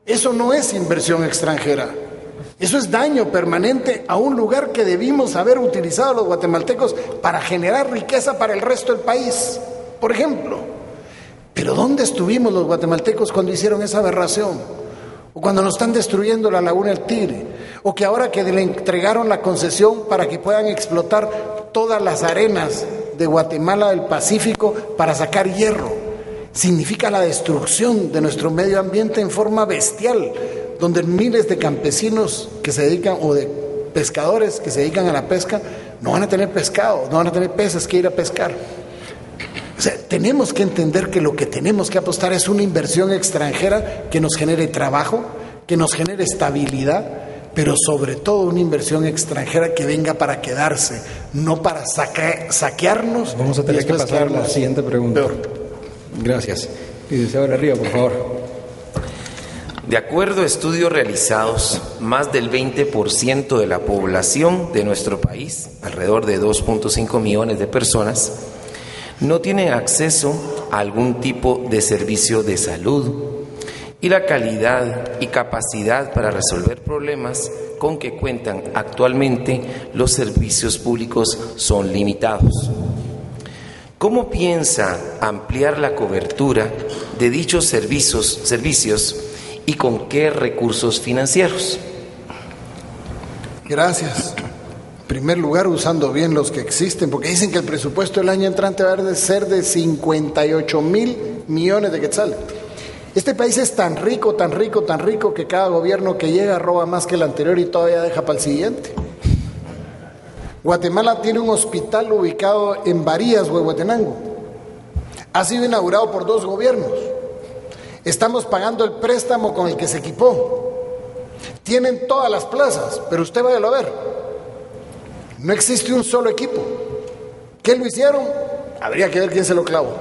Eso no es inversión extranjera. Eso es daño permanente a un lugar que debimos haber utilizado los guatemaltecos para generar riqueza para el resto del país, por ejemplo. Pero ¿dónde estuvimos los guatemaltecos cuando hicieron esa aberración? O cuando nos están destruyendo la Laguna del Tigre. O que ahora que le entregaron la concesión para que puedan explotar todas las arenas de Guatemala del Pacífico para sacar hierro. Significa la destrucción de nuestro medio ambiente en forma bestial, donde miles de campesinos que se dedican, o de pescadores que se dedican a la pesca, no van a tener pescado, no van a tener peces que ir a pescar. O sea, tenemos que entender que lo que tenemos que apostar es una inversión extranjera que nos genere trabajo, que nos genere estabilidad, pero sobre todo una inversión extranjera que venga para quedarse, no para saquearnos. Vamos a tener que pasar a la siguiente pregunta. Peor. Gracias. Licenciado Arriba, por favor. De acuerdo a estudios realizados, más del 20% de la población de nuestro país, alrededor de 2.5 millones de personas, no tienen acceso a algún tipo de servicio de salud, y la calidad y capacidad para resolver problemas con que cuentan actualmente los servicios públicos son limitados. ¿Cómo piensa ampliar la cobertura de dichos servicios y con qué recursos financieros? Gracias. En primer lugar, usando bien los que existen, porque dicen que el presupuesto del año entrante va a ser de 58,000 millones de quetzales. Este país es tan rico, tan rico, tan rico que cada gobierno que llega roba más que el anterior y todavía deja para el siguiente. Guatemala tiene un hospital ubicado en Varías, Huehuetenango. Ha sido inaugurado por 2 gobiernos. Estamos pagando el préstamo con el que se equipó. Tienen todas las plazas, pero usted váyalo a ver. No existe un solo equipo. ¿Qué lo hicieron? Habría que ver quién se lo clavó.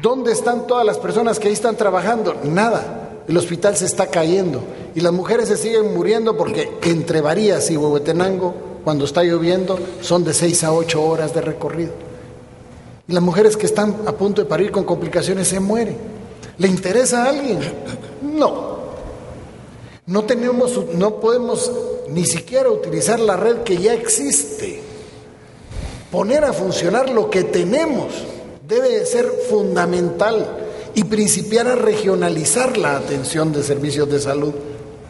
¿Dónde están todas las personas que ahí están trabajando? Nada. El hospital se está cayendo y las mujeres se siguen muriendo porque entre Varías y Huehuetenango, cuando está lloviendo, son de 6 a 8 horas de recorrido. Y las mujeres que están a punto de parir con complicaciones se mueren. ¿Le interesa a alguien? No. No podemos ni siquiera utilizar la red que ya existe. Poner a funcionar lo que tenemos debe de ser fundamental y principiar a regionalizar la atención de servicios de salud.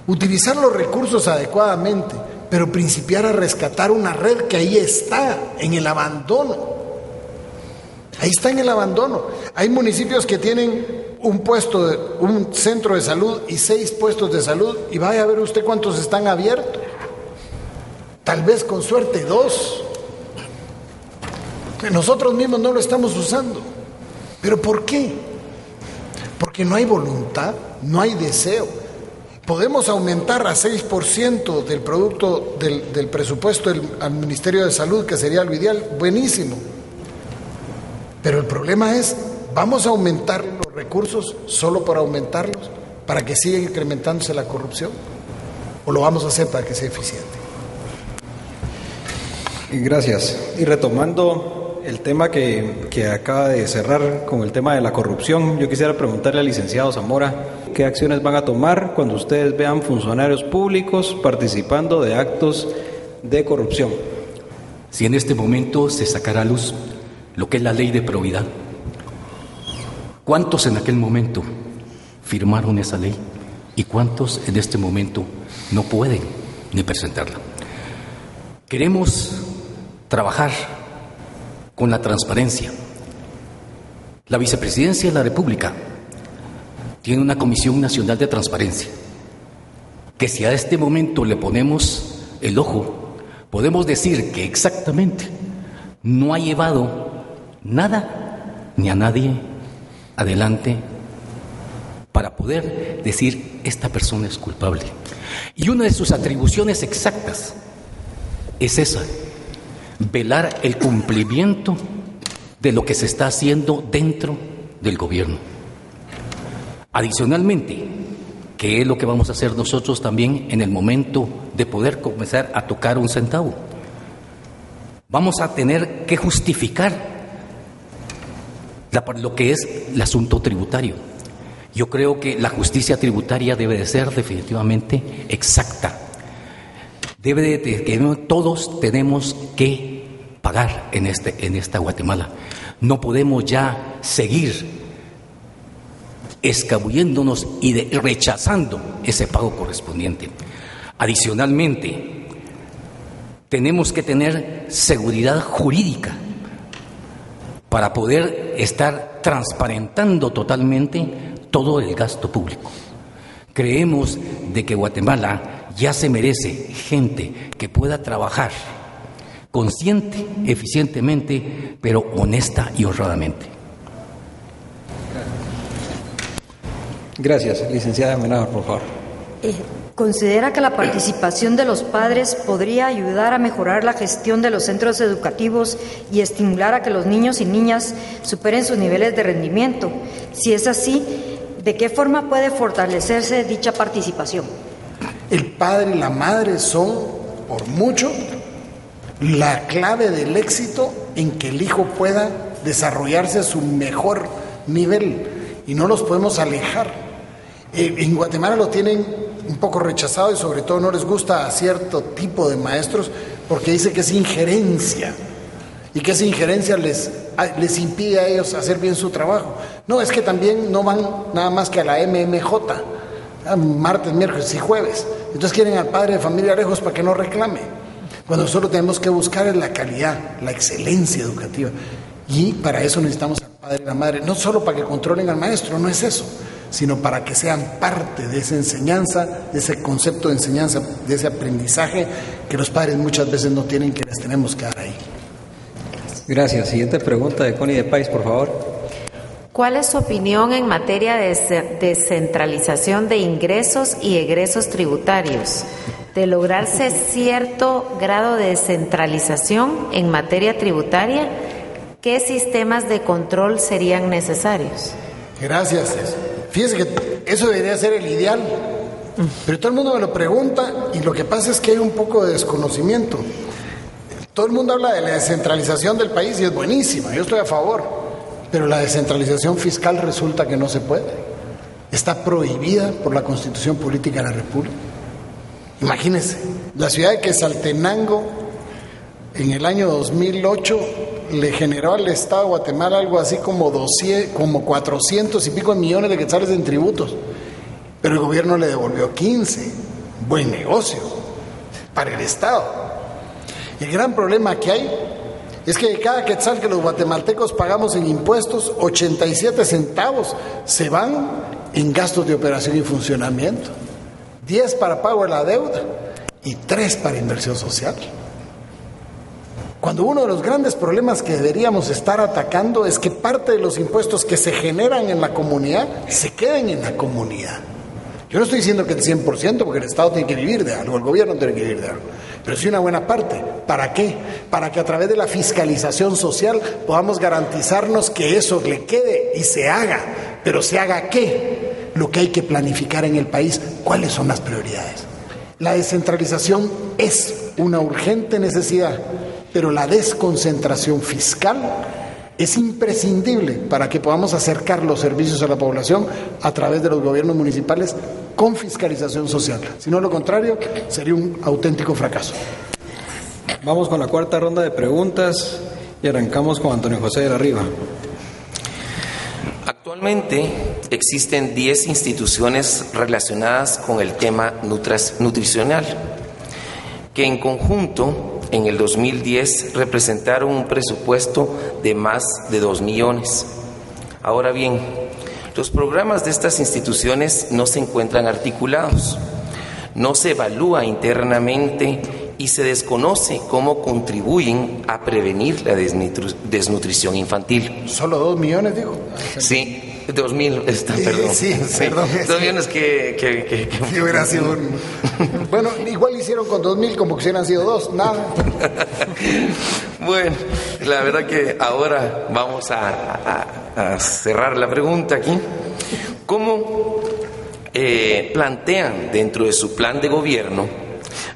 Utilizar los recursos adecuadamente, pero principiar a rescatar una red que ahí está, en el abandono. Ahí está en el abandono. Hay municipios que tienen un centro de salud y 6 puestos de salud, y vaya a ver usted cuántos están abiertos. Tal vez con suerte 2. Nosotros mismos no lo estamos usando. ¿Pero por qué? Porque no hay voluntad, no hay deseo. Podemos aumentar a 6% del producto del presupuesto al Ministerio de Salud, que sería lo ideal, buenísimo. Pero el problema es, ¿vamos a aumentar los recursos solo por aumentarlos, para que siga incrementándose la corrupción? ¿O lo vamos a hacer para que sea eficiente? Gracias. Y retomando el tema que acaba de cerrar con el tema de la corrupción, yo quisiera preguntarle al licenciado Zamora, ¿qué acciones van a tomar cuando ustedes vean funcionarios públicos participando de actos de corrupción? Si en este momento se sacará a luz lo que es la ley de probidad, ¿cuántos en aquel momento firmaron esa ley y cuántos en este momento no pueden ni presentarla? Queremos trabajar con la transparencia. La Vicepresidencia de la República tiene una Comisión Nacional de Transparencia, que si a este momento le ponemos el ojo, podemos decir que exactamente no ha llevado nada ni a nadie adelante para poder decir esta persona es culpable. Y una de sus atribuciones exactas es esa: velar el cumplimiento de lo que se está haciendo dentro del gobierno. Adicionalmente, ¿qué es lo que vamos a hacer nosotros también en el momento de poder comenzar a tocar un centavo? Vamos a tener que justificar lo que es el asunto tributario. Yo creo que la justicia tributaria debe de ser definitivamente exacta. Debe de que todos tenemos que pagar en esta Guatemala. No podemos ya seguir escabulléndonos y rechazando ese pago correspondiente. Adicionalmente, tenemos que tener seguridad jurídica para poder estar transparentando totalmente todo el gasto público. Creemos de que Guatemala ya se merece gente que pueda trabajar consciente, eficientemente, pero honesta y honradamente. Gracias. Licenciada Amenábar, por favor. ¿Considera que la participación de los padres podría ayudar a mejorar la gestión de los centros educativos y estimular a que los niños y niñas superen sus niveles de rendimiento? Si es así, ¿de qué forma puede fortalecerse dicha participación? El padre y la madre son, por mucho, la clave del éxito en que el hijo pueda desarrollarse a su mejor nivel, y no los podemos alejar. En Guatemala lo tienen un poco rechazado y sobre todo no les gusta a cierto tipo de maestros porque dice que es injerencia y que esa injerencia les impide a ellos hacer bien su trabajo. No, es que también no van nada más que a la MMJ, martes, miércoles y jueves. Entonces quieren al padre de familia lejos para que no reclame. Cuando nosotros tenemos que buscar la calidad, la excelencia educativa, y para eso necesitamos padre y la madre, no solo para que controlen al maestro, no es eso, sino para que sean parte de esa enseñanza, de ese concepto de enseñanza, de ese aprendizaje que los padres muchas veces no tienen, que les tenemos que dar ahí. Gracias. Siguiente pregunta de Connie de Pais, por favor. ¿Cuál es su opinión en materia de descentralización de ingresos y egresos tributarios? De lograrse cierto grado de descentralización en materia tributaria, ¿qué sistemas de control serían necesarios? Gracias. Fíjese que eso debería ser el ideal, pero todo el mundo me lo pregunta y lo que pasa es que hay un poco de desconocimiento. Todo el mundo habla de la descentralización del país y es buenísima, yo estoy a favor. Pero la descentralización fiscal resulta que no se puede. Está prohibida por la Constitución Política de la República. Imagínense, la ciudad de Quetzaltenango en el año 2008 le generó al Estado de Guatemala algo así como 400 y pico millones de quetzales en tributos. Pero el gobierno le devolvió 15. Buen negocio para el Estado. Y el gran problema que hay es que de cada quetzal que los guatemaltecos pagamos en impuestos, 87 centavos se van en gastos de operación y funcionamiento, 10 para pago de la deuda y 3 para inversión social. Cuando uno de los grandes problemas que deberíamos estar atacando es que parte de los impuestos que se generan en la comunidad se queden en la comunidad. Yo no estoy diciendo que el 100%, porque el Estado tiene que vivir de algo, el gobierno tiene que vivir de algo, pero sí una buena parte. ¿Para qué? Para que a través de la fiscalización social podamos garantizarnos que eso le quede y se haga. ¿Pero se haga qué? Lo que hay que planificar en el país, ¿cuáles son las prioridades? La descentralización es una urgente necesidad, pero la desconcentración fiscal es imprescindible para que podamos acercar los servicios a la población a través de los gobiernos municipales con fiscalización social. Si no, lo contrario, sería un auténtico fracaso. Vamos con la cuarta ronda de preguntas y arrancamos con Antonio José de la Riva. Actualmente existen 10 instituciones relacionadas con el tema nutricional, que en conjunto en el 2010 representaron un presupuesto de más de 2 millones. Ahora bien, los programas de estas instituciones no se encuentran articulados, no se evalúa internamente y se desconoce cómo contribuyen a prevenir la desnutrición infantil. ¿Solo 2 millones, digo? Sí. 2000, perdón. Sí, perdón. 2 millones que sí, hubiera sido bueno, igual hicieron con 2,000 como que hubieran sido 2, nada. Bueno, la verdad que ahora vamos a cerrar la pregunta aquí. ¿Cómo plantean dentro de su plan de gobierno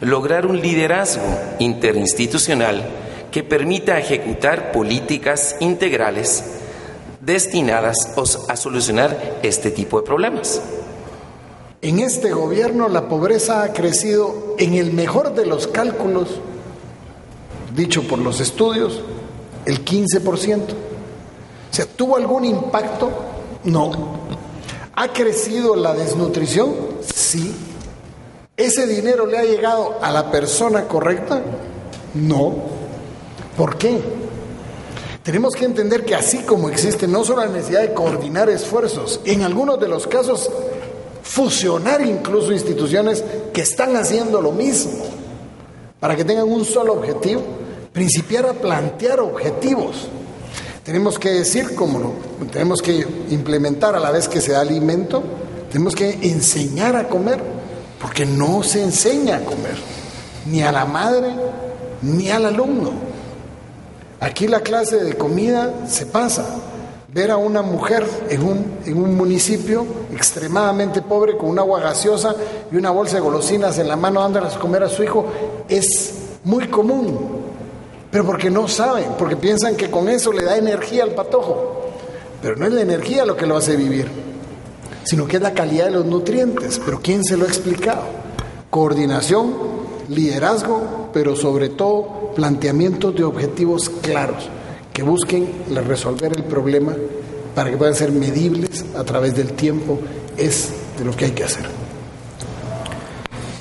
lograr un liderazgo interinstitucional que permita ejecutar políticas integrales destinadas a solucionar este tipo de problemas? En este gobierno la pobreza ha crecido, en el mejor de los cálculos, dicho por los estudios, el 15%. O sea, ¿tuvo algún impacto? No. ¿Ha crecido la desnutrición? Sí. ¿Ese dinero le ha llegado a la persona correcta? No. ¿Por qué? Tenemos que entender que así como existe no solo la necesidad de coordinar esfuerzos, en algunos de los casos fusionar incluso instituciones que están haciendo lo mismo para que tengan un solo objetivo, principiar a plantear objetivos. Tenemos que decir tenemos que implementar a la vez que se da alimento, tenemos que enseñar a comer, porque no se enseña a comer, ni a la madre ni al alumno. Aquí la clase de comida se pasa. Ver a una mujer en un municipio extremadamente pobre con un agua gaseosa y una bolsa de golosinas en la mano dándolas a comer a su hijo es muy común, pero porque no saben, porque piensan que con eso le da energía al patojo, pero no es la energía lo que lo hace vivir, sino que es la calidad de los nutrientes. Pero ¿quién se lo ha explicado? Coordinación, liderazgo, pero sobre todo planteamientos de objetivos claros que busquen resolver el problema para que puedan ser medibles a través del tiempo. Es de lo que hay que hacer.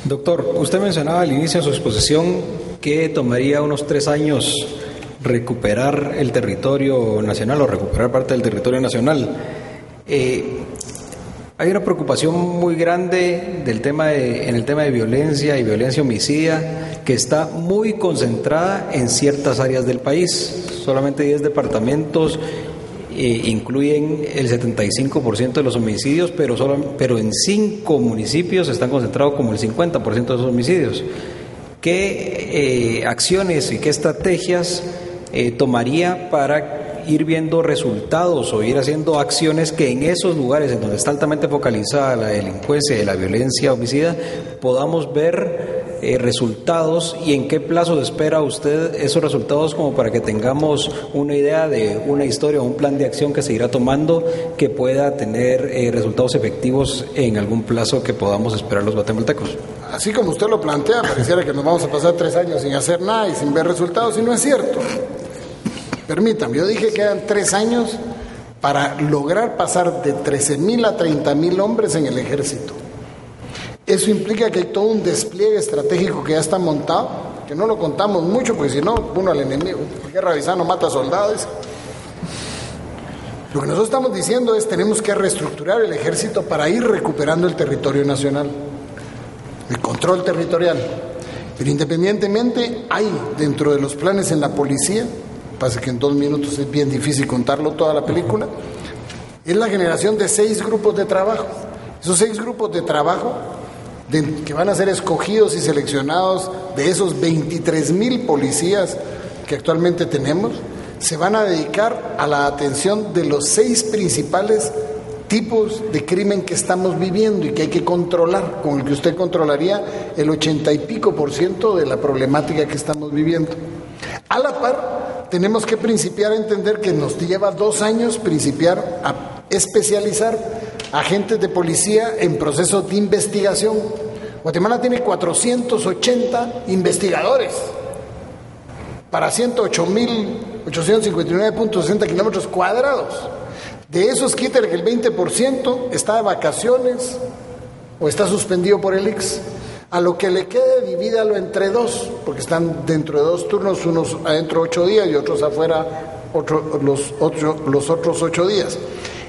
Doctor, usted mencionaba al inicio de su exposición que tomaría unos 3 años recuperar el territorio nacional o recuperar parte del territorio nacional. Hay una preocupación muy grande en el tema de violencia y violencia homicida que está muy concentrada en ciertas áreas del país. Solamente 10 departamentos incluyen el 75% de los homicidios, pero en 5 municipios están concentrados como el 50% de esos homicidios. ¿Qué acciones y qué estrategias tomaría para ir viendo resultados o ir haciendo acciones que en esos lugares en donde está altamente focalizada la delincuencia y la violencia homicida podamos ver resultados, y en qué plazo espera usted esos resultados como para que tengamos una idea de una historia o un plan de acción que se irá tomando que pueda tener resultados efectivos en algún plazo que podamos esperar los guatemaltecos? Así como usted lo plantea, pareciera que nos vamos a pasar 3 años sin hacer nada y sin ver resultados, y no es cierto. Permítanme, yo dije que quedan 3 años para lograr pasar de 13,000 a 30,000 hombres en el ejército. Eso implica que hay todo un despliegue estratégico que ya está montado, que no lo contamos mucho, porque si no, uno al enemigo, guerra avisada no mata soldados. Lo que nosotros estamos diciendo es tenemos que reestructurar el ejército para ir recuperando el territorio nacional, el control territorial. Pero independientemente, hay dentro de los planes en la policía, pasa que en 2 minutos es bien difícil contarlo toda la película, es la generación de 6 grupos de trabajo. Esos 6 grupos de trabajo que van a ser escogidos y seleccionados de esos 23,000 policías que actualmente tenemos, se van a dedicar a la atención de los 6 principales tipos de crimen que estamos viviendo y que hay que controlar, con el que usted controlaría el 80 y pico % de la problemática que estamos viviendo. A la par, tenemos que principiar a entender que nos lleva 2 años principiar a especializar agentes de policía en procesos de investigación. Guatemala tiene 480 investigadores para 108,859.60 kilómetros cuadrados. De esos, quítale que el 20% está de vacaciones o está suspendido por el IX. A lo que le quede, divídalo entre 2, porque están dentro de 2 turnos, unos adentro 8 días y otros afuera los otros 8 días.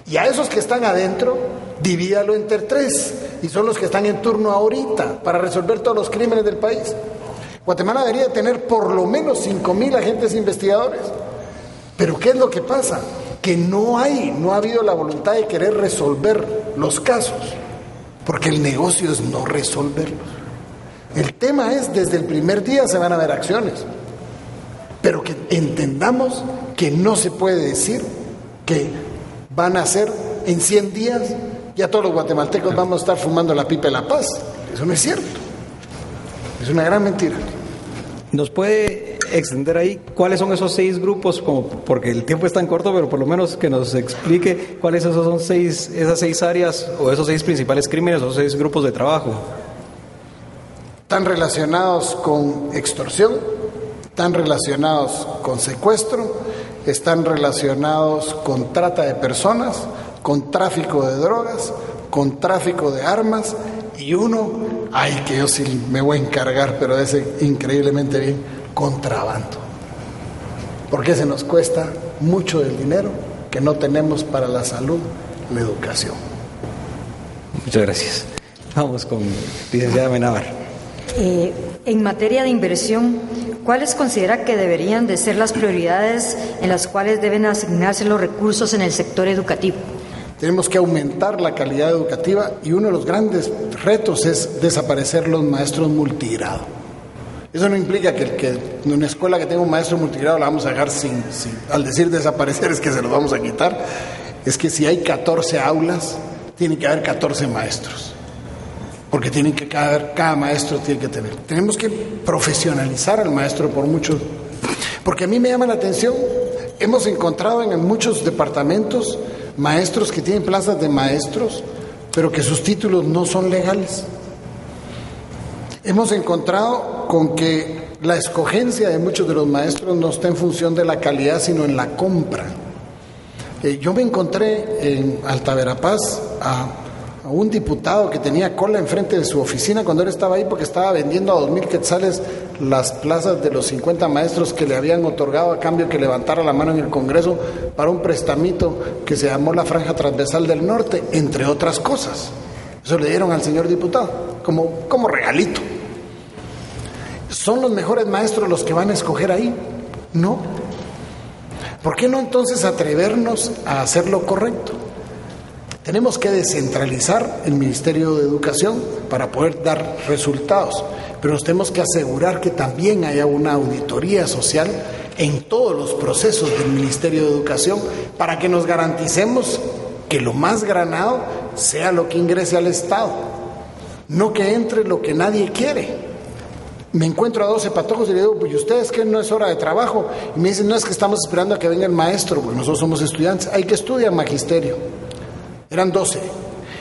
Y a esos que están adentro, divídalo entre 3, y son los que están en turno ahorita para resolver todos los crímenes del país. Guatemala debería tener por lo menos 5,000 agentes investigadores. Pero ¿qué es lo que pasa? Que no ha habido la voluntad de querer resolver los casos, porque el negocio es no resolverlos. El tema es, desde el primer día se van a ver acciones, pero que entendamos que no se puede decir que van a ser en 100 días, ya todos los guatemaltecos vamos a estar fumando la pipa de la paz. Eso no es cierto. Es una gran mentira. ¿Nos puede extender ahí cuáles son esos 6 grupos? Porque el tiempo es tan corto, pero por lo menos que nos explique cuáles son esas 6 áreas o esos 6 principales crímenes o 6 grupos de trabajo. Están relacionados con extorsión, están relacionados con secuestro, están relacionados con trata de personas, con tráfico de drogas, con tráfico de armas, y uno, que yo sí me voy a encargar, pero ese increíblemente bien, contrabando. Porque se nos cuesta mucho del dinero que no tenemos para la salud, la educación. Muchas gracias. Vamos con licenciada Menábar. En materia de inversión, ¿cuáles considera que deberían de ser las prioridades en las cuales deben asignarse los recursos en el sector educativo? Tenemos que aumentar la calidad educativa, y uno de los grandes retos es desaparecer los maestros multigrado. Eso no implica que en una escuela que tenga un maestro multigrado la vamos a dejar sin. Al decir desaparecer es que se los vamos a quitar. Es que si hay 14 aulas, tiene que haber 14 maestros. Porque cada maestro tiene que tener. Tenemos que profesionalizar al maestro por mucho. Porque a mí me llama la atención, hemos encontrado en muchos departamentos maestros que tienen plazas de maestros, pero que sus títulos no son legales. Hemos encontrado con que la escogencia de muchos de los maestros no está en función de la calidad, sino en la compra. Yo me encontré en Alta Verapaz a un diputado que tenía cola enfrente de su oficina cuando él estaba ahí, porque estaba vendiendo a 2,000 quetzales las plazas de los 50 maestros que le habían otorgado a cambio que levantara la mano en el Congreso para un prestamito que se llamó la Franja Transversal del Norte, entre otras cosas. Eso le dieron al señor diputado como regalito. ¿Son los mejores maestros los que van a escoger ahí? No. ¿Por qué no entonces atrevernos a hacer lo correcto? Tenemos que descentralizar el Ministerio de Educación para poder dar resultados, pero nos tenemos que asegurar que también haya una auditoría social en todos los procesos del Ministerio de Educación para que nos garanticemos que lo más granado sea lo que ingrese al Estado, no que entre lo que nadie quiere. Me encuentro a 12 patojos y le digo, pues ¿y ustedes qué, no es hora de trabajo? Y me dicen, no, es que estamos esperando a que venga el maestro, porque nosotros somos estudiantes. Hay que estudiar magisterio. Eran 12.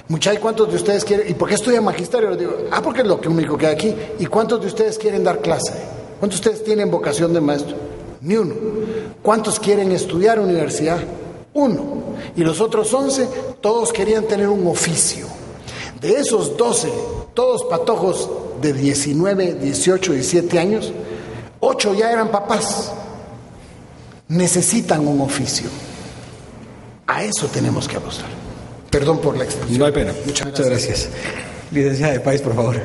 Muchachos, ¿cuántos de ustedes quieren? ¿Y por qué estudian magisterio? Les digo, porque es lo único que hay aquí. ¿Y cuántos de ustedes quieren dar clase? ¿Cuántos de ustedes tienen vocación de maestro? Ni uno. ¿Cuántos quieren estudiar universidad? Uno. Y los otros 11, todos querían tener un oficio. De esos 12, todos patojos de 19, 18, 17 años, 8 ya eran papás. Necesitan un oficio. A eso tenemos que apostar. Perdón por la extensión. No hay pena. Muchas gracias. Licenciada de País, por favor.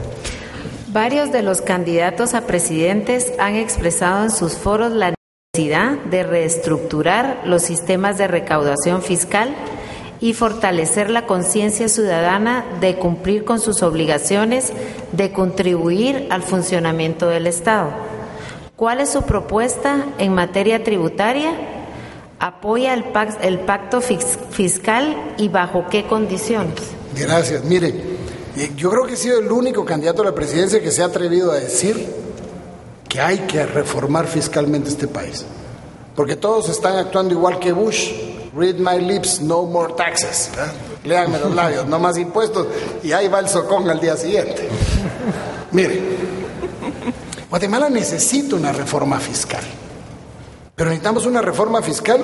Varios de los candidatos a presidentes han expresado en sus foros la necesidad de reestructurar los sistemas de recaudación fiscal y fortalecer la conciencia ciudadana de cumplir con sus obligaciones de contribuir al funcionamiento del Estado. ¿Cuál es su propuesta en materia tributaria? ¿Apoya el pacto fiscal y bajo qué condiciones? Gracias. Mire, yo creo que he sido el único candidato a la presidencia que se ha atrevido a decir que hay que reformar fiscalmente este país. Porque todos están actuando igual que Bush. Read my lips, no more taxes. Léanme los labios, no más impuestos. Y ahí va el socón al día siguiente. Mire, Guatemala necesita una reforma fiscal. Pero necesitamos una reforma fiscal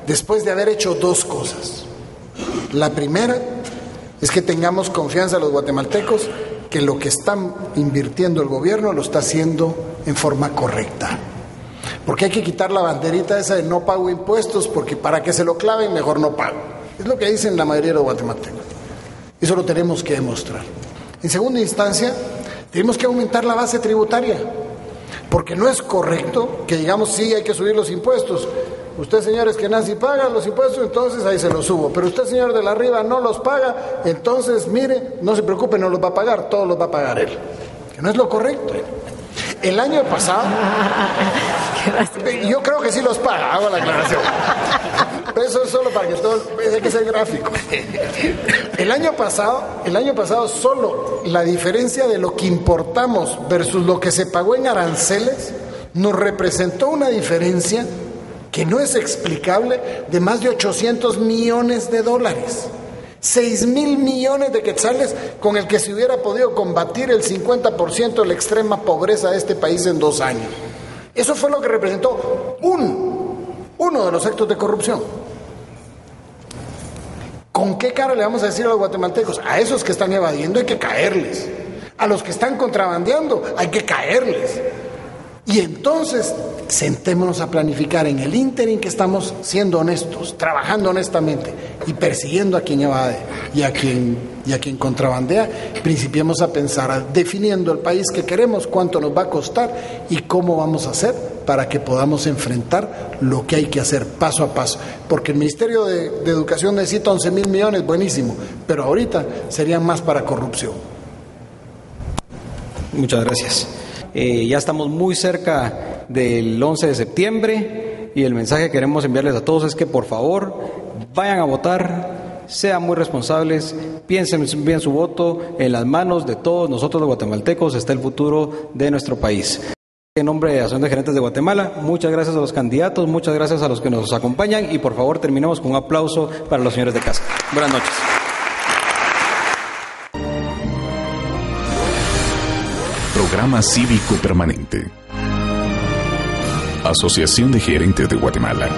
después de haber hecho 2 cosas. La primera es que tengamos confianza los guatemaltecos que lo que están invirtiendo el gobierno lo está haciendo en forma correcta. Porque hay que quitar la banderita esa de no pago impuestos, porque para que se lo claven mejor no pago. Es lo que dicen la mayoría de los guatemaltecos. Eso lo tenemos que demostrar. En segunda instancia, tenemos que aumentar la base tributaria. Porque no es correcto que digamos, sí, hay que subir los impuestos. Usted, señores, que nace y paga los impuestos, entonces ahí se los subo. Pero usted, señor de la arriba, no los paga, entonces, mire, no se preocupe, no los va a pagar, todos los va a pagar él. Que no es lo correcto. El año pasado, yo creo que sí los paga, hago la aclaración. Pero eso es solo para que todo, hay que ser gráfico. El año pasado solo la diferencia de lo que importamos versus lo que se pagó en aranceles nos representó una diferencia que no es explicable de más de 800 millones de dólares. 6,000 millones de quetzales con el que se hubiera podido combatir el 50% de la extrema pobreza de este país en 2 años. Eso fue lo que representó uno de los actos de corrupción. ¿Con qué cara le vamos a decir a los guatemaltecos? A esos que están evadiendo hay que caerles. A los que están contrabandeando hay que caerles. Y entonces sentémonos a planificar en el ínterin que estamos siendo honestos, trabajando honestamente y persiguiendo a quien evade y a quien contrabandea. Principiemos a pensar, definiendo el país que queremos, cuánto nos va a costar y cómo vamos a hacer para que podamos enfrentar lo que hay que hacer paso a paso. Porque el Ministerio de Educación necesita 11,000 millones, buenísimo, pero ahorita serían más para corrupción. Muchas gracias. Ya estamos muy cerca del 11 de septiembre y el mensaje que queremos enviarles a todos es que por favor vayan a votar, sean muy responsables, piensen bien su voto. En las manos de todos nosotros los guatemaltecos está el futuro de nuestro país. En nombre de la Asociación de Gerentes de Guatemala, muchas gracias a los candidatos, muchas gracias a los que nos acompañan y por favor terminemos con un aplauso para los señores de casa. Buenas noches. Programa Cívico Permanente. Asociación de Gerentes de Guatemala.